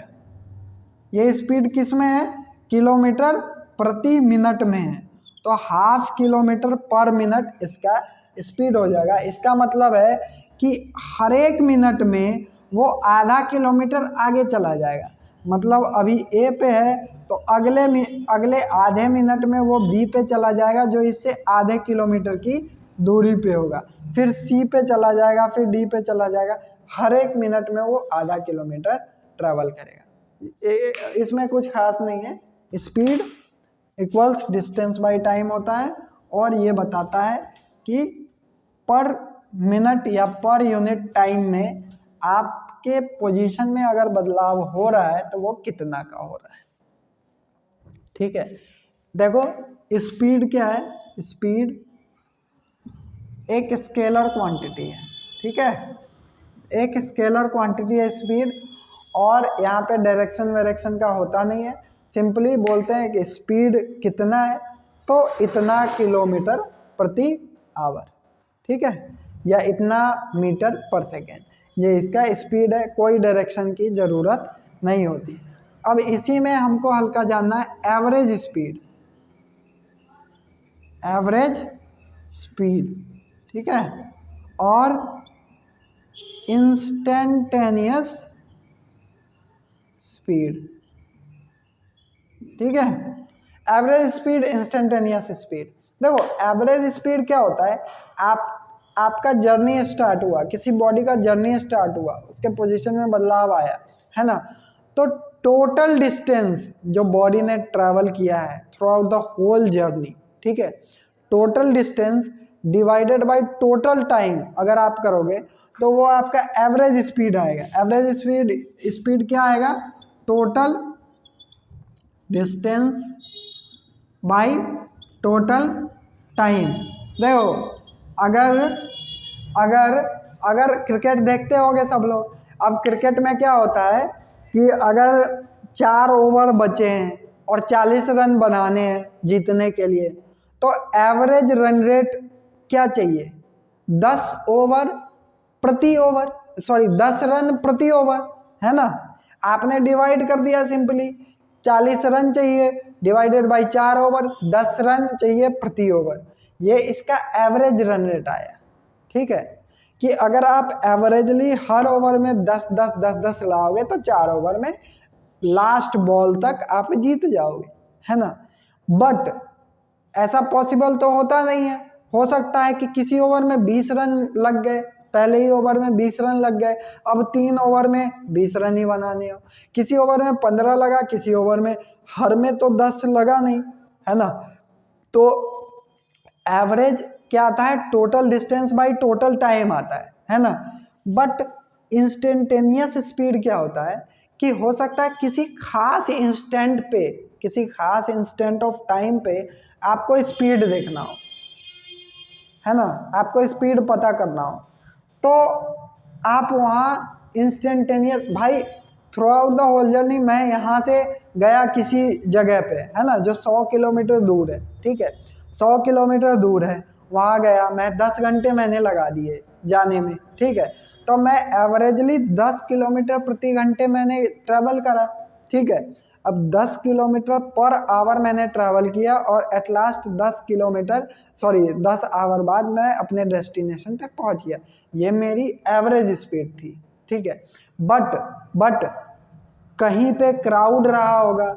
ये स्पीड किस में है? किलोमीटर प्रति मिनट में है। तो 1/2 किलोमीटर पर मिनट इसका स्पीड हो जाएगा। इसका मतलब है कि हर एक मिनट में वो आधा किलोमीटर आगे चला जाएगा। मतलब अभी ए पे है तो अगले आधे मिनट में वो बी पे चला जाएगा जो इससे आधे किलोमीटर की दूरी पे होगा, फिर सी पे चला जाएगा, फिर डी पे चला जाएगा। हर एक मिनट में वो आधा किलोमीटर ट्रैवल करेगा। इसमें कुछ खास नहीं है, speed equals distance by time होता है और ये बताता है कि पर मिनट या पर यूनिट टाइम में आपके पोजीशन में अगर बदलाव हो रहा है तो वो कितना का हो रहा है। ठीक है, देखो स्पीड क्या है, स्पीड एक स्केलर क्वांटिटी है। ठीक है, एक स्केलर क्वांटिटी है स्पीड, और यहाँ पे डायरेक्शन वायरेक्शन का होता नहीं है, सिंपली बोलते हैं कि स्पीड कितना है तो इतना किलोमीटर प्रति आवर। ठीक है, या इतना मीटर पर सेकेंड, ये इसका स्पीड है, कोई डायरेक्शन की ज़रूरत नहीं होती। अब इसी में हमको हल्का जानना है एवरेज स्पीड, एवरेज स्पीड। ठीक है, और इंस्टेंटेनियस स्पीड। ठीक है, एवरेज स्पीड, इंस्टेंटेनियस स्पीड। देखो एवरेज स्पीड क्या होता है, आपका जर्नी स्टार्ट हुआ, किसी बॉडी का जर्नी स्टार्ट हुआ, उसके पोजीशन में बदलाव आया है ना, तो टोटल डिस्टेंस जो बॉडी ने ट्रैवल किया है throughout the whole journey, ठीक है, total distance divided by total time अगर आप करोगे तो वो आपका एवरेज स्पीड आएगा। एवरेज स्पीड क्या आएगा, total distance by total time. देखो अगर क्रिकेट देखते होगे सब लोग, अब क्रिकेट में क्या होता है कि अगर 4 ओवर बचे हैं और 40 रन बनाने हैं जीतने के लिए, तो एवरेज रन रेट क्या चाहिए, 10 रन प्रति ओवर, है ना। आपने डिवाइड कर दिया सिंपली, 40 रन चाहिए डिवाइडेड बाय 4 ओवर, 10 रन चाहिए प्रति ओवर, ये इसका एवरेज रन रेट आया। ठीक है, कि अगर आप एवरेजली हर ओवर में 10 लाओगे तो 4 ओवर में लास्ट बॉल तक आप जीत जाओगे, है ना। बट ऐसा पॉसिबल तो होता नहीं है, हो सकता है कि किसी ओवर में 20 रन लग गए, पहले ही ओवर में 20 रन लग गए, अब 3 ओवर में 20 रन ही बनाने हो, किसी ओवर में 15 लगा, किसी ओवर में हर में तो 10 लगा नहीं, है ना। तो एवरेज क्या आता है, total distance by total time आता है ना। बट इंस्टेंटेनियस स्पीड क्या होता है कि हो सकता है किसी खास इंस्टेंट पे, किसी खास इंस्टेंट ऑफ टाइम पे आपको स्पीड देखना हो, है ना, आपको स्पीड पता करना हो, तो आप वहाँ इंस्टेंटेनियस, भाई throughout the whole journey मैं यहाँ से गया किसी जगह पे, है ना, जो 100 किलोमीटर दूर है, ठीक है, 100 किलोमीटर दूर है, वहाँ गया मैं, 10 घंटे मैंने लगा दिए जाने में, ठीक है, तो मैं एवरेजली 10 किलोमीटर प्रति घंटे मैंने ट्रैवल करा, ठीक है। अब 10 किलोमीटर पर आवर मैंने ट्रैवल किया और एट लास्ट 10 आवर बाद मैं अपने डेस्टिनेशन पे पहुंच गया, ये मेरी एवरेज स्पीड थी, ठीक है। बट कहीं पे क्राउड रहा होगा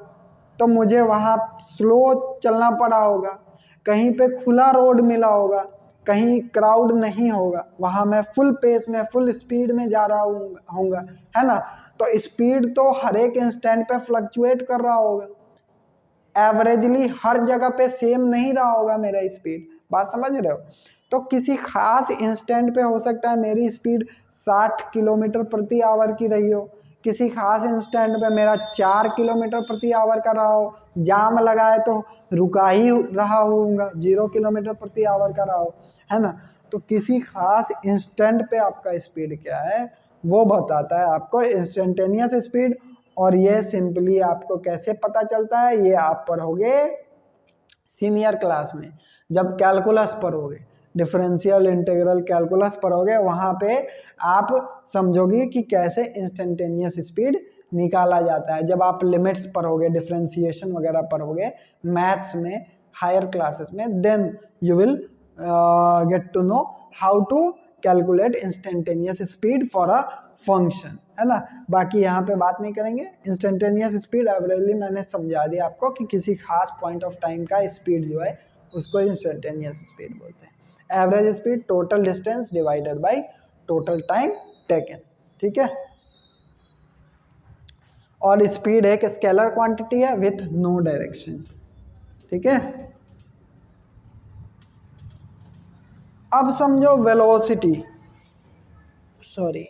तो मुझे वहाँ स्लो चलना पड़ा होगा, कहीं पे खुला रोड मिला होगा, कहीं क्राउड नहीं होगा, वहाँ मैं फुल पेस में फुल स्पीड में जा रहा होऊंगा, है ना। तो स्पीड तो हर एक इंस्टेंट पे फ्लक्चुएट कर रहा होगा, एवरेजली हर जगह पे सेम नहीं रहा होगा मेरा स्पीड, बात समझ रहे हो। तो किसी खास इंस्टेंट पे हो सकता है मेरी स्पीड 60 किलोमीटर प्रति आवर की रही हो, किसी खास इंस्टेंट पे मेरा 4 किलोमीटर प्रति आवर का रहा हो, जाम लगा है तो रुका ही रहा होऊंगा, 0 किलोमीटर प्रति आवर का रहा हो, है ना। तो किसी खास इंस्टेंट पे आपका स्पीड क्या है वो बताता है आपको इंस्टेंटेनियस स्पीड। और ये सिंपली आपको कैसे पता चलता है, ये आप पढ़ोगे सीनियर क्लास में, जब कैलकुलस पढ़ोगे, डिफरेंशियल इंटीग्रल कैलकुलस पढ़ोगे, वहाँ पे आप समझोगे कि कैसे इंस्टेंटेनियस स्पीड निकाला जाता है। जब आप लिमिट्स पढ़ोगे, डिफरेंशिएशन वगैरह पढ़ोगे मैथ्स में, हायर क्लासेस में, then you will get to know how to calculate instantaneous speed for a function. है ना। बाकी यहाँ पे बात नहीं करेंगे। इंस्टेंटेनियस स्पीड एवरेजली मैंने समझा दिया आपको कि किसी खास पॉइंट ऑफ टाइम का स्पीड जो है उसको इंस्टेंटेनियस स्पीड बोलते हैं। Average speed total distance divided by total time taken, ठीक है। और स्पीड एक स्केलर क्वांटिटी है विथ नो डायरेक्शन, ठीक है। अब समझो वेलोसिटी, सॉरी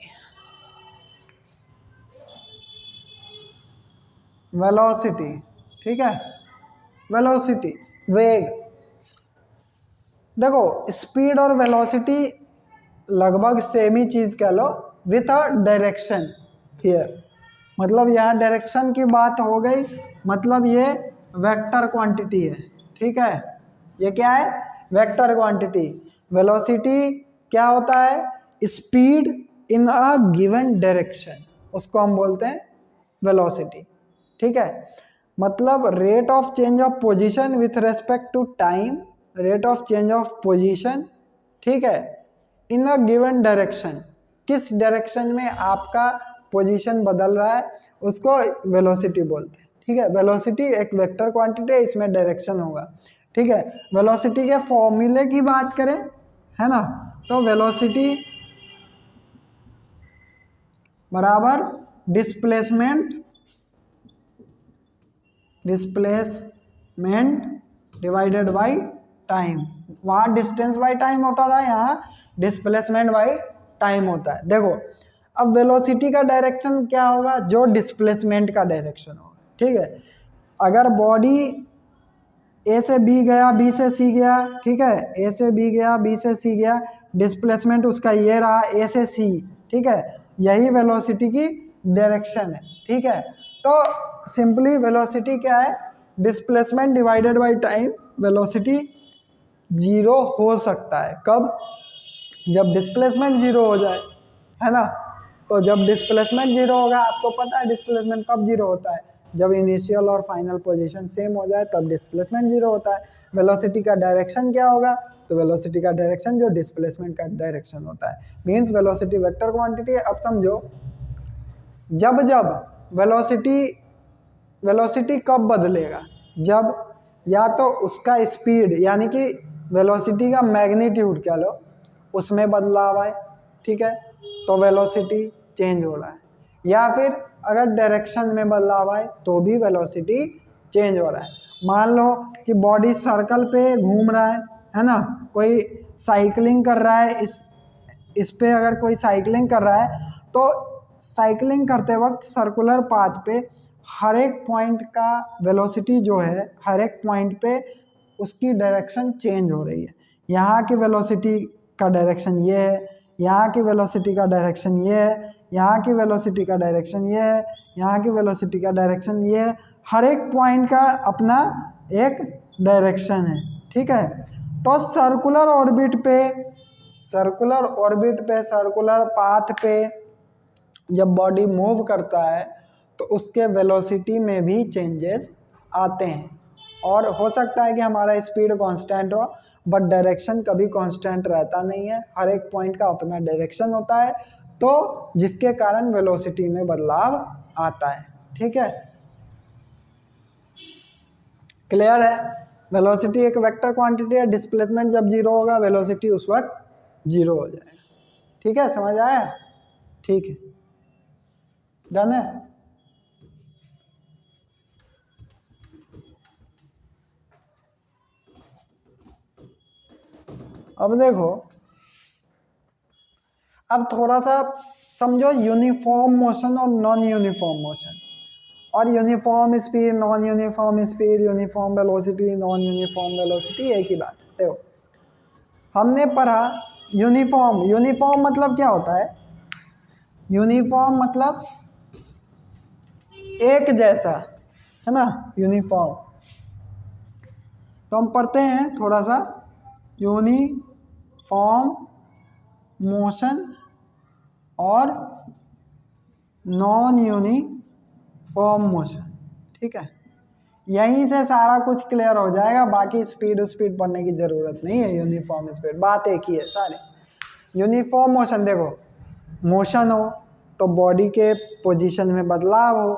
वेलोसिटी, ठीक है। वेलोसिटी वेग, देखो स्पीड और वेलोसिटी लगभग सेम ही चीज कह लो विथ अ डायरेक्शन हियर। मतलब यहाँ डायरेक्शन की बात हो गई, मतलब ये वेक्टर क्वांटिटी है, ठीक है। ये क्या है, वेक्टर क्वांटिटी। वेलोसिटी क्या होता है, speed in a given direction, उसको हम बोलते हैं वेलोसिटी, ठीक है। मतलब rate of change of position with respect to time, rate of change of position, ठीक है, इन अ गिवन डायरेक्शन, किस डायरेक्शन में आपका पोजीशन बदल रहा है उसको वेलोसिटी बोलते हैं, ठीक है। वेलोसिटी एक वेक्टर क्वांटिटी है, इसमें डायरेक्शन होगा, ठीक है। वेलोसिटी के फॉर्मूले की बात करें, है ना, तो वेलोसिटी बराबर डिस्प्लेसमेंट डिवाइडेड बाय टाइम। वहाँ डिस्टेंस बाय टाइम होता था, यहाँ डिस्प्लेसमेंट बाय टाइम होता है। देखो अब वेलोसिटी का डायरेक्शन क्या होगा, जो डिस्प्लेसमेंट का डायरेक्शन होगा, ठीक है। अगर बॉडी ए से बी गया, बी से सी गया, ठीक है, ए से बी गया, बी से सी गया, डिस्प्लेसमेंट उसका ये रहा ए से सी, ठीक है, यही वेलोसिटी की डायरेक्शन है, ठीक है। तो सिंपली वेलोसिटी क्या है, displacement divided by time. Velocity zero हो सकता है कब, जब डिस्प्लेसमेंट जीरो हो जाए, है ना। तो जब डिस्प्लेसमेंट जीरो होगा, आपको पता है डिस्प्लेसमेंट कब जीरो होता है, जब इनिशियल और फाइनल पोजीशन सेम हो जाए तब डिस्प्लेसमेंट जीरो होता है। वेलोसिटी का डायरेक्शन क्या होगा, तो वेलोसिटी का डायरेक्शन जो डिस्प्लेसमेंट का डायरेक्शन होता है, मींस वेलोसिटी वेक्टर क्वांटिटी है। अब समझो जब जब वेलोसिटी कब बदलेगा, जब या तो उसका स्पीड यानी कि वेलोसिटी का मैग्नीट्यूड क्या लो उसमें बदलाव आए, ठीक है, तो वेलोसिटी चेंज हो रहा है। या फिर अगर डायरेक्शन में बदलाव आए तो भी वेलोसिटी चेंज हो रहा है। मान लो कि बॉडी सर्कल पे घूम रहा है ना, कोई साइकिलिंग कर रहा है, इस पे अगर कोई साइकिलिंग कर रहा है तो साइकिलिंग करते वक्त सर्कुलर पाथ पे हर एक पॉइंट का वेलोसिटी जो है, हर एक पॉइंट पे उसकी डायरेक्शन चेंज हो रही है। यहाँ की वेलोसिटी का डायरेक्शन ये है, यहाँ की वेलोसिटी का डायरेक्शन ये है, यहाँ की वेलोसिटी का डायरेक्शन ये है, यहाँ की वेलोसिटी का डायरेक्शन ये है। हर एक पॉइंट का अपना एक डायरेक्शन है, ठीक है। तो सर्कुलर सर्कुलर पाथ पे जब बॉडी मूव करता है तो उसके वेलोसिटी में भी चेंजेस आते हैं। और हो सकता है कि हमारा स्पीड कांस्टेंट हो, बट डायरेक्शन कभी कांस्टेंट रहता नहीं है, हर एक पॉइंट का अपना डायरेक्शन होता है, तो जिसके कारण वेलोसिटी में बदलाव आता है, ठीक है। क्लियर है, वेलोसिटी एक वेक्टर क्वांटिटी है, डिस्प्लेसमेंट जब जीरो होगा वेलोसिटी उस वक्त जीरो हो जाएगा, ठीक है, समझ आया, ठीक है, डन है। अब देखो, अब थोड़ा सा समझो यूनिफॉर्म मोशन और नॉन यूनिफॉर्म मोशन, और uniform speed, non uniform speed, uniform velocity, non uniform velocity, एक ही बात है। देखो हमने पढ़ा यूनिफॉर्म मतलब क्या होता है, यूनिफॉर्म मतलब एक जैसा, है ना, यूनिफॉर्म। तो हम पढ़ते हैं थोड़ा सा यूनिफॉर्म मोशन और नॉन यूनिफॉर्म मोशन, ठीक है। यहीं से सारा कुछ क्लियर हो जाएगा, बाकी स्पीड पढ़ने की जरूरत नहीं है। यूनिफॉर्म स्पीड बात एक ही है सारे। यूनिफॉर्म मोशन देखो, मोशन हो, तो बॉडी के पोजीशन में बदलाव हो।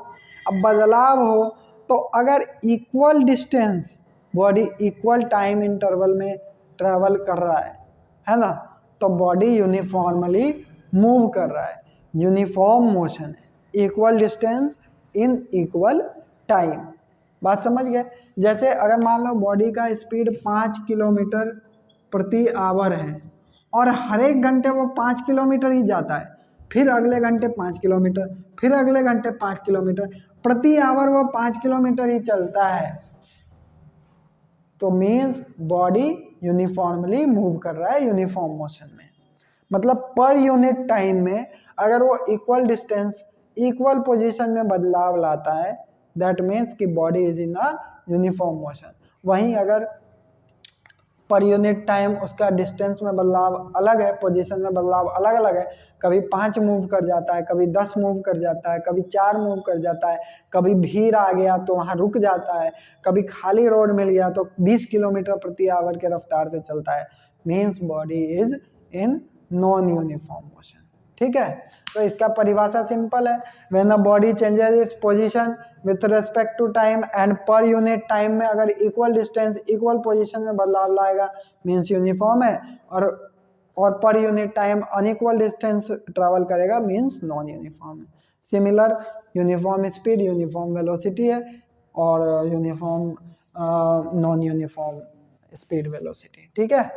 अब बदलाव हो तो अगर equal distance body equal time interval में ट्रैवल कर रहा है ना, तो बॉडी यूनिफॉर्मली मूव कर रहा है, यूनिफॉर्म मोशन है, equal distance in equal time. बात समझ गए? जैसे अगर मान लो बॉडी का स्पीड 5 किलोमीटर प्रति आवर है और हर एक घंटे वो 5 किलोमीटर ही जाता है, फिर अगले घंटे 5 किलोमीटर, फिर अगले घंटे 5 किलोमीटर, प्रति आवर वो 5 किलोमीटर ही चलता है, तो मीन्स बॉडी यूनिफॉर्मली मूव कर रहा है यूनिफॉर्म मोशन में। मतलब पर यूनिट टाइम में अगर वो इक्वल डिस्टेंस इक्वल पोजीशन में बदलाव लाता है, दैट मीन्स कि body is in a uniform motion. वहीं अगर पर यूनिट टाइम उसका डिस्टेंस में बदलाव अलग है, पोजीशन में बदलाव अलग अलग है, कभी 5 मूव कर जाता है, कभी 10 मूव कर जाता है, कभी 4 मूव कर जाता है, कभी भीड़ आ गया तो वहाँ रुक जाता है, कभी खाली रोड मिल गया तो 20 किलोमीटर प्रति आवर के रफ्तार से चलता है, means body is in non uniform motion. ठीक है, तो इसका परिभाषा सिंपल है, when a body changes its position with respect to time and per unit time में अगर इक्वल डिस्टेंस इक्वल पोजीशन में बदलाव लाएगा मीन्स यूनिफॉर्म है, और पर unit time unequal distance travel करेगा मीन्स नॉन यूनिफॉर्म है। Similar uniform speed uniform velocity है और uniform non uniform speed velocity. ठीक है,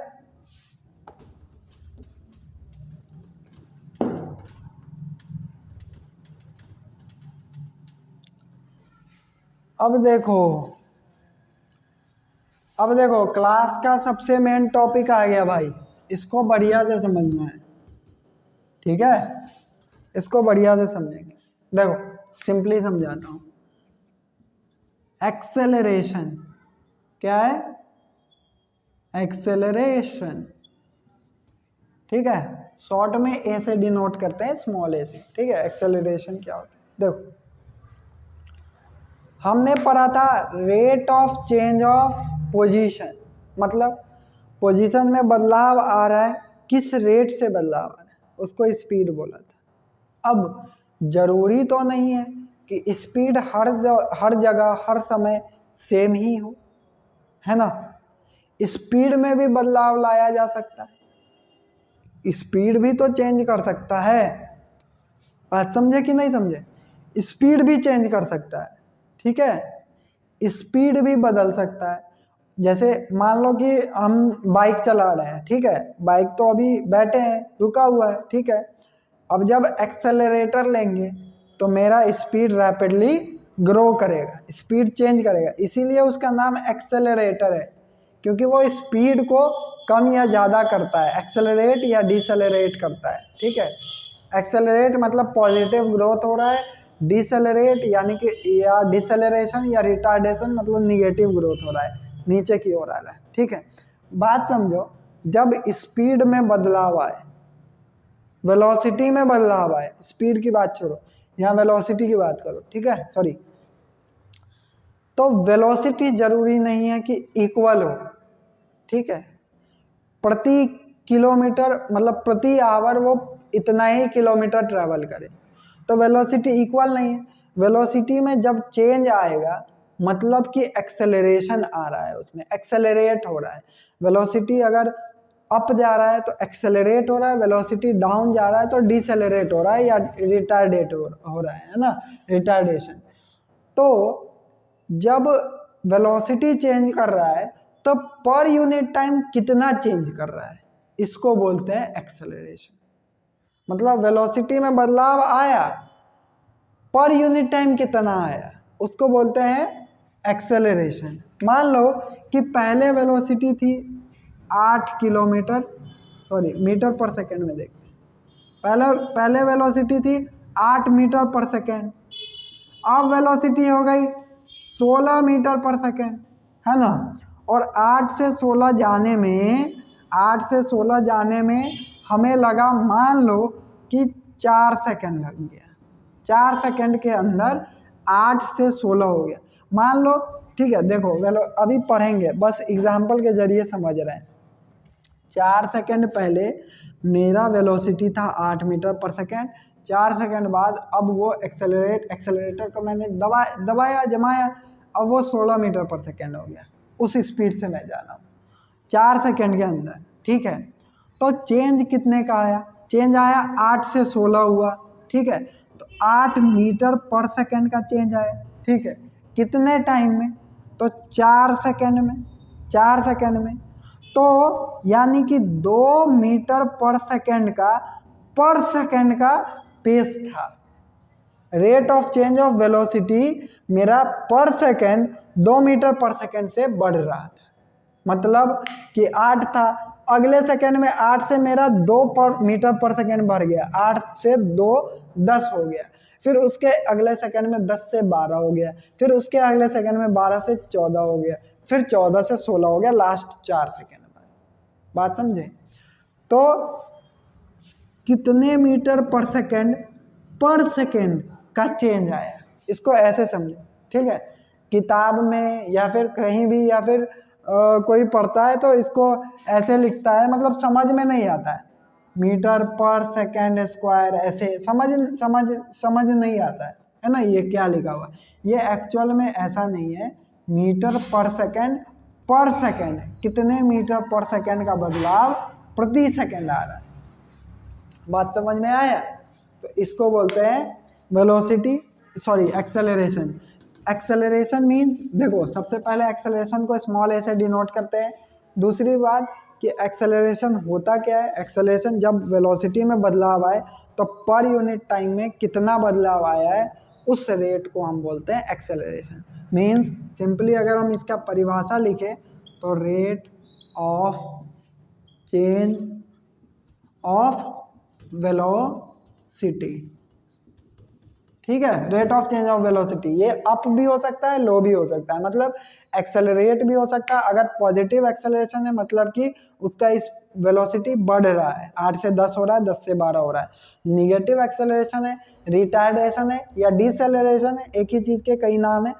अब देखो क्लास का सबसे मेन टॉपिक आ गया भाई, इसको बढ़िया से समझना है। ठीक है, इसको बढ़िया से समझेंगे। देखो सिंपली समझाता हूं। एक्सेलरेशन क्या है? एक्सेलरेशन, ठीक है, शॉर्ट में ए से डिनोट करते हैं, स्मॉल ए से। ठीक है, एक्सेलरेशन क्या होता है? देखो हमने पढ़ा था rate of change of position, मतलब पोजीशन में बदलाव आ रहा है, किस रेट से बदलाव आ रहा है उसको स्पीड बोला था। अब जरूरी तो नहीं है कि स्पीड हर जगह हर समय सेम ही हो, है ना, स्पीड में भी बदलाव लाया जा सकता है, स्पीड भी तो चेंज कर सकता है। बात समझे कि नहीं समझे? स्पीड भी चेंज कर सकता है, ठीक है, स्पीड भी बदल सकता है। जैसे मान लो कि हम बाइक चला रहे हैं, ठीक है, बाइक तो अभी बैठे हैं, रुका हुआ है, ठीक है, अब जब एक्सेलरेटर लेंगे तो मेरा स्पीड रैपिडली ग्रो करेगा, स्पीड चेंज करेगा, इसीलिए उसका नाम एक्सेलरेटर है, क्योंकि वो स्पीड को कम या ज़्यादा करता है, एक्सेलरेट या डिसेलरेट करता है। ठीक है, एक्सेलरेट मतलब पॉजिटिव ग्रोथ हो रहा है, डिसेलरेट यानी कि या डिसेलरेशन या रिटार्डेशन मतलब निगेटिव ग्रोथ हो रहा है, नीचे की ओर आ रहा है। ठीक है, बात समझो, जब स्पीड में बदलाव आए, वेलोसिटी में बदलाव आए, स्पीड की बात छोड़ो, यहाँ वेलोसिटी की बात करो, ठीक है, सॉरी, तो वेलोसिटी जरूरी नहीं है कि इक्वल हो, ठीक है, प्रति किलोमीटर मतलब प्रति आवर वो इतना ही किलोमीटर ट्रैवल करे, तो वेलोसिटी इक्वल नहीं है। वेलोसिटी में जब चेंज आएगा मतलब कि एक्सेलरेशन आ रहा है, उसमें एक्सेलरेट हो रहा है। वेलोसिटी अगर अप जा रहा है तो एक्सेलरेट हो रहा है, वेलोसिटी डाउन जा रहा है तो डिसेलरेट हो रहा है या रिटार्डेट हो रहा है ना, रिटार्डेशन। तो जब वेलोसिटी चेंज कर रहा है तो पर यूनिट टाइम कितना चेंज कर रहा है, इसको बोलते हैं एक्सेलरेशन। मतलब वेलोसिटी में बदलाव आया, पर यूनिट टाइम कितना आया, उसको बोलते हैं एक्सेलरेशन। मान लो कि पहले वेलोसिटी थी 8 किलोमीटर, सॉरी मीटर पर सेकेंड में देखते हैं, पहले वेलोसिटी थी 8 मीटर पर सेकेंड, अब वेलोसिटी हो गई 16 मीटर पर सेकेंड, है ना, और 8 से 16 जाने में हमें लगा, मान लो कि 4 सेकेंड लग गया, 4 सेकेंड के अंदर 8 से 16 हो गया, मान लो, ठीक है। देखो अभी पढ़ेंगे, बस एग्जाम्पल के जरिए समझ रहे हैं। 4 सेकेंड पहले मेरा वेलोसिटी था 8 मीटर पर सेकेंड, 4 सेकंड बाद अब वो एक्सेलरेटर को मैंने दबाया जमाया, अब वो 16 मीटर पर सेकंड हो गया। उस स्पीड से मैं जा रहा हूँ 4 सेकंड के अंदर, ठीक है। तो चेंज कितने का आया? चेंज आया 8 से 16 हुआ, ठीक है। तो 8 मीटर पर सेकंड का चेंज आया, ठीक है। कितने टाइम में? तो 4 सेकंड में, 4 सेकंड में। तो यानी कि 2 मीटर पर सेकंड का पेस था। Rate of change of velocity मेरा पर सेकंड 2 मीटर पर सेकंड से बढ़ रहा था। मतलब कि 8 था, अगले सेकंड में 8 से मेरा 2 मीटर पर सेकंड बढ़ गया, 8 से 2 10 हो गया, फिर उसके अगले सेकंड में 10 से 12 हो गया, फिर उसके अगले सेकंड में 12 से 14 हो गया, फिर 14 से 16 हो गया, लास्ट 4 सेकंड बाद। बात समझे? तो कितने मीटर पर सेकंड का चेंज आया, इसको ऐसे समझो, ठीक है। किताब में या फिर कहीं भी या फिर कोई पढ़ता है तो इसको ऐसे लिखता है, मतलब समझ में नहीं आता है। मीटर पर सेकंड स्क्वायर ऐसे समझ नहीं आता है ना, ये क्या लिखा हुआ। ये एक्चुअल में ऐसा नहीं है। मीटर पर सेकंड कितने मीटर पर सेकंड का बदलाव प्रति सेकंड आ रहा है। बात समझ में आया? तो इसको बोलते हैं velocity, sorry acceleration. Acceleration means, देखो सबसे पहले एक्सेलरेशन को स्मॉल ए से डिनोट करते हैं। दूसरी बात कि एक्सेलरेशन होता क्या है? एक्सेलरेशन जब वेलोसिटी में बदलाव आए तो पर यूनिट टाइम में कितना बदलाव आया है उस रेट को हम बोलते हैं एक्सेलरेशन। मीन्स सिंपली अगर हम इसका परिभाषा लिखें तो rate of change of velocity, ठीक है। Rate of change of velocity, ये अप भी हो सकता है, लो भी हो सकता है, मतलब एक्सेलरेट भी हो सकता है। अगर पॉजिटिव एक्सेलरेशन है मतलब कि उसका इस वेलोसिटी बढ़ रहा है, 8 से 10 हो रहा है, 10 से 12 हो रहा है। निगेटिव एक्सेलरेशन है, रिटार्डेशन है या डिसेलरेशन है, एक ही चीज़ के कई नाम है।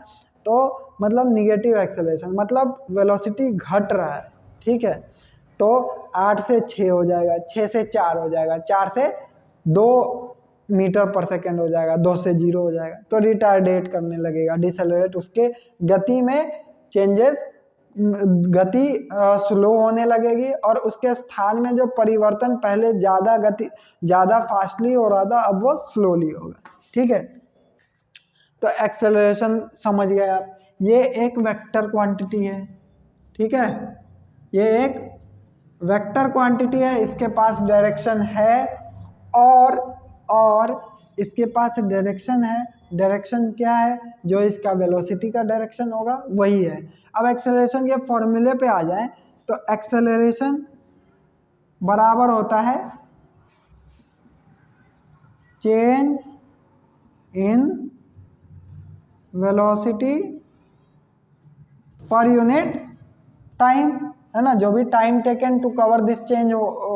तो मतलब निगेटिव एक्सेलरेशन मतलब वेलोसिटी घट रहा है, ठीक है। तो 8 से 6 हो जाएगा, 6 से 4 हो जाएगा, 4 से 2 मीटर पर सेकंड हो जाएगा, 2 से 0 हो जाएगा, तो रिटार्डेट करने लगेगा, डिसेलरेट, उसके गति में चेंजेस, गति स्लो होने लगेगी और उसके स्थान में जो परिवर्तन पहले ज़्यादा फास्टली हो रहा था अब वो स्लोली होगा, ठीक है। तो एक्सेलरेशन समझ गए आप। ये एक वेक्टर क्वांटिटी है, ठीक है। ये एक वेक्टर क्वांटिटी है, इसके पास डायरेक्शन है और इसके पास डायरेक्शन है। डायरेक्शन क्या है? जो इसका वेलोसिटी का डायरेक्शन होगा वही है। अब एक्सेलरेशन के फॉर्मूले पे आ जाए तो एक्सेलरेशन बराबर होता है change in velocity per unit time, है ना। जो भी time taken to cover this change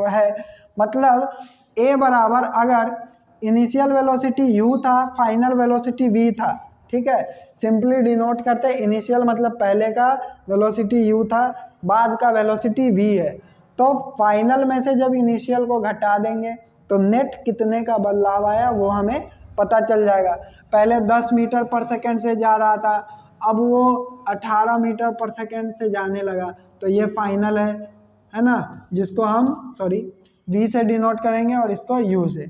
है, मतलब ए बराबर, अगर इनिशियल वेलोसिटी u था, फाइनल वेलोसिटी v था, ठीक है। सिंपली डिनोट करते हैं, इनिशियल मतलब पहले का वेलोसिटी u था, बाद का वेलोसिटी v है। तो फाइनल में से जब इनिशियल को घटा देंगे तो नेट कितने का बदलाव आया वो हमें पता चल जाएगा। पहले 10 मीटर पर सेकंड से जा रहा था, अब वो 18 मीटर पर सेकंड से जाने लगा, तो ये फाइनल है ना, जिसको हम v से डिनोट करेंगे और इसको u से।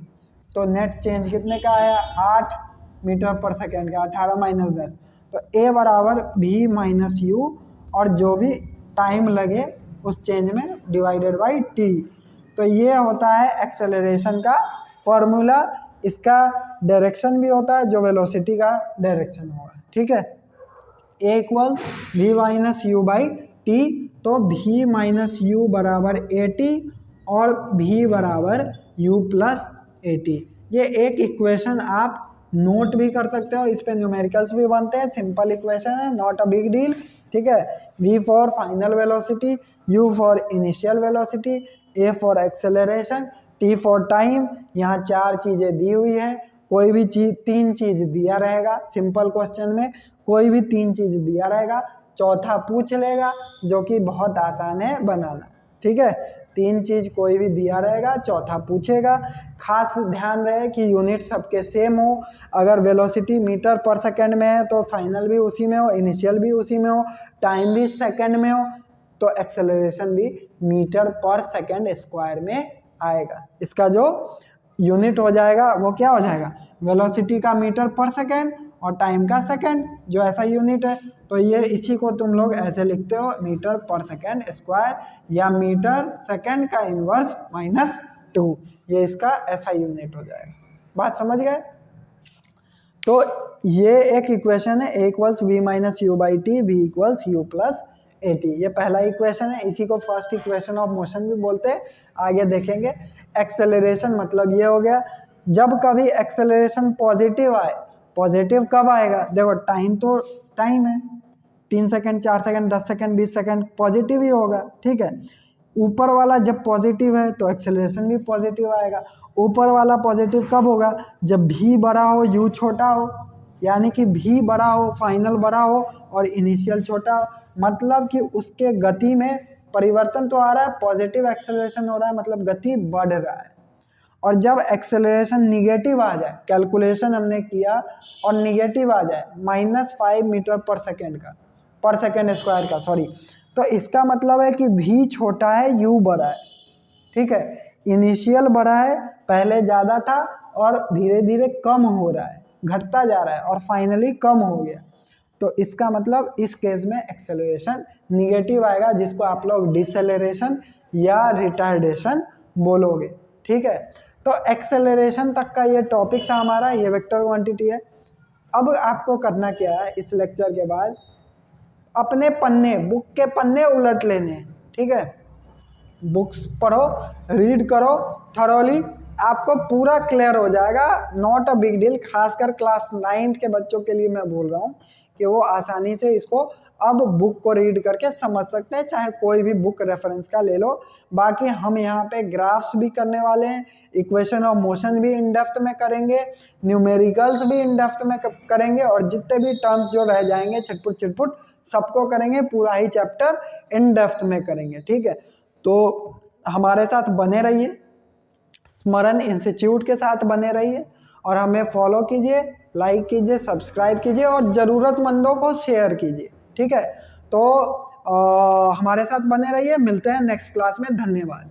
तो नेट चेंज कितने का आया? 8 मीटर पर सेकंड का, 18 माइनस 10, तो a बराबर v माइनस u, और जो भी टाइम लगे उस चेंज में डिवाइडेड बाई t। तो ये होता है एक्सेलरेशन का फॉर्मूला। इसका डायरेक्शन भी होता है जो वेलोसिटी का डायरेक्शन होगा, ठीक है। a equal v minus you by T, तो v माइनस यू बराबर at और v बराबर u प्लस at। ये एक इक्वेशन आप नोट भी कर सकते हो, इस पे न्यूमेरिकल्स भी बनते हैं, सिंपल इक्वेशन है, नॉट अ बिग डील, ठीक है। v for final velocity, u for initial velocity, a for acceleration, t for time. यहाँ 4 चीज़ें दी हुई हैं, कोई भी चीज़ 3 चीज़ दिया रहेगा, सिंपल क्वेश्चन में कोई भी 3 चीज़ दिया रहेगा, चौथा पूछ लेगा, जो कि बहुत आसान है बनाना, ठीक है, 3 चीज कोई भी दिया रहेगा, चौथा पूछेगा। खास ध्यान रहे कि यूनिट सबके सेम हो। अगर वेलोसिटी मीटर पर सेकंड में है तो फाइनल भी उसी में हो, इनिशियल भी उसी में हो, टाइम भी सेकंड में हो, तो एक्सेलरेशन भी मीटर पर सेकंड स्क्वायर में आएगा। इसका जो यूनिट हो जाएगा वो क्या हो जाएगा, वेलोसिटी का मीटर पर सेकंड और टाइम का सेकंड, जो ऐसा यूनिट है। तो ये इसी को तुम लोग ऐसे लिखते हो, मीटर पर सेकंड स्क्वायर या मीटर सेकंड का इनवर्स -2, ये इसका ऐसा यूनिट हो जाएगा। बात समझ गए? तो ये एक इक्वेशन है, a = v - u/t, v = u + at। ये पहला इक्वेशन है, इसी को फर्स्ट इक्वेशन ऑफ मोशन भी बोलते हैं, आगे देखेंगे। एक्सेलरेशन मतलब ये हो गया, जब कभी एक्सेलरेशन पॉजिटिव आए, पॉजिटिव कब आएगा, देखो टाइम तो टाइम है, 3 second 4 second 10 second 20 second positive ही होगा, ठीक है। ऊपर वाला जब पॉजिटिव है तो एक्सेलरेशन भी पॉजिटिव आएगा। ऊपर वाला पॉजिटिव कब होगा, जब v बड़ा हो u छोटा हो, यानी कि v बड़ा हो, फाइनल बड़ा हो और इनिशियल छोटा हो, मतलब कि उसके गति में परिवर्तन तो आ रहा है, पॉजिटिव एक्सेलरेशन हो रहा है, मतलब गति बढ़ रहा है। और जब एक्सेलरेशन निगेटिव आ जाए, कैलकुलेशन हमने किया और निगेटिव आ जाए -5 मीटर पर सेकेंड का, पर सेकेंड स्क्वायर का, सॉरी, तो इसका मतलब है कि v छोटा है, u बड़ा है, ठीक है। इनिशियल बड़ा है, पहले ज़्यादा था और धीरे धीरे कम हो रहा है, घटता जा रहा है और फाइनली कम हो गया। तो इसका मतलब इस केस में एक्सेलरेशन निगेटिव आएगा, जिसको आप लोग डिसेलरेशन या रिटार्डेशन बोलोगे, ठीक है। तो एक्सेलरेशन तक का ये टॉपिक था हमारा, ये वेक्टर क्वांटिटी है। अब आपको करना क्या है, इस लेक्चर के बाद अपने पन्ने, बुक के पन्ने उलट लेने, ठीक है। बुक्स पढ़ो, रीड करो थॉरोली, आपको पूरा क्लियर हो जाएगा। नॉट अ बिग डील, खासकर क्लास 9th के बच्चों के लिए मैं बोल रहा हूँ कि वो आसानी से इसको अब बुक को रीड करके समझ सकते हैं, चाहे कोई भी बुक रेफरेंस का ले लो। बाकी हम यहाँ पे ग्राफ्स भी करने वाले हैं, इक्वेशन ऑफ मोशन भी इन डेप्थ में करेंगे, न्यूमेरिकल्स भी इन डेप्थ में करेंगे, और जितने भी टर्म्स जो रह जाएंगे छिटपुट छिटपुट सबको करेंगे, पूरा ही चैप्टर इन डेप्थ में करेंगे, ठीक है। तो हमारे साथ बने रहिए, स्मरण इंस्टीट्यूट के साथ बने रहिए और हमें फॉलो कीजिए, लाइक कीजिए, सब्सक्राइब कीजिए और ज़रूरतमंदों को शेयर कीजिए, ठीक है। तो हमारे साथ बने रहिए, मिलते हैं नेक्स्ट क्लास में, धन्यवाद।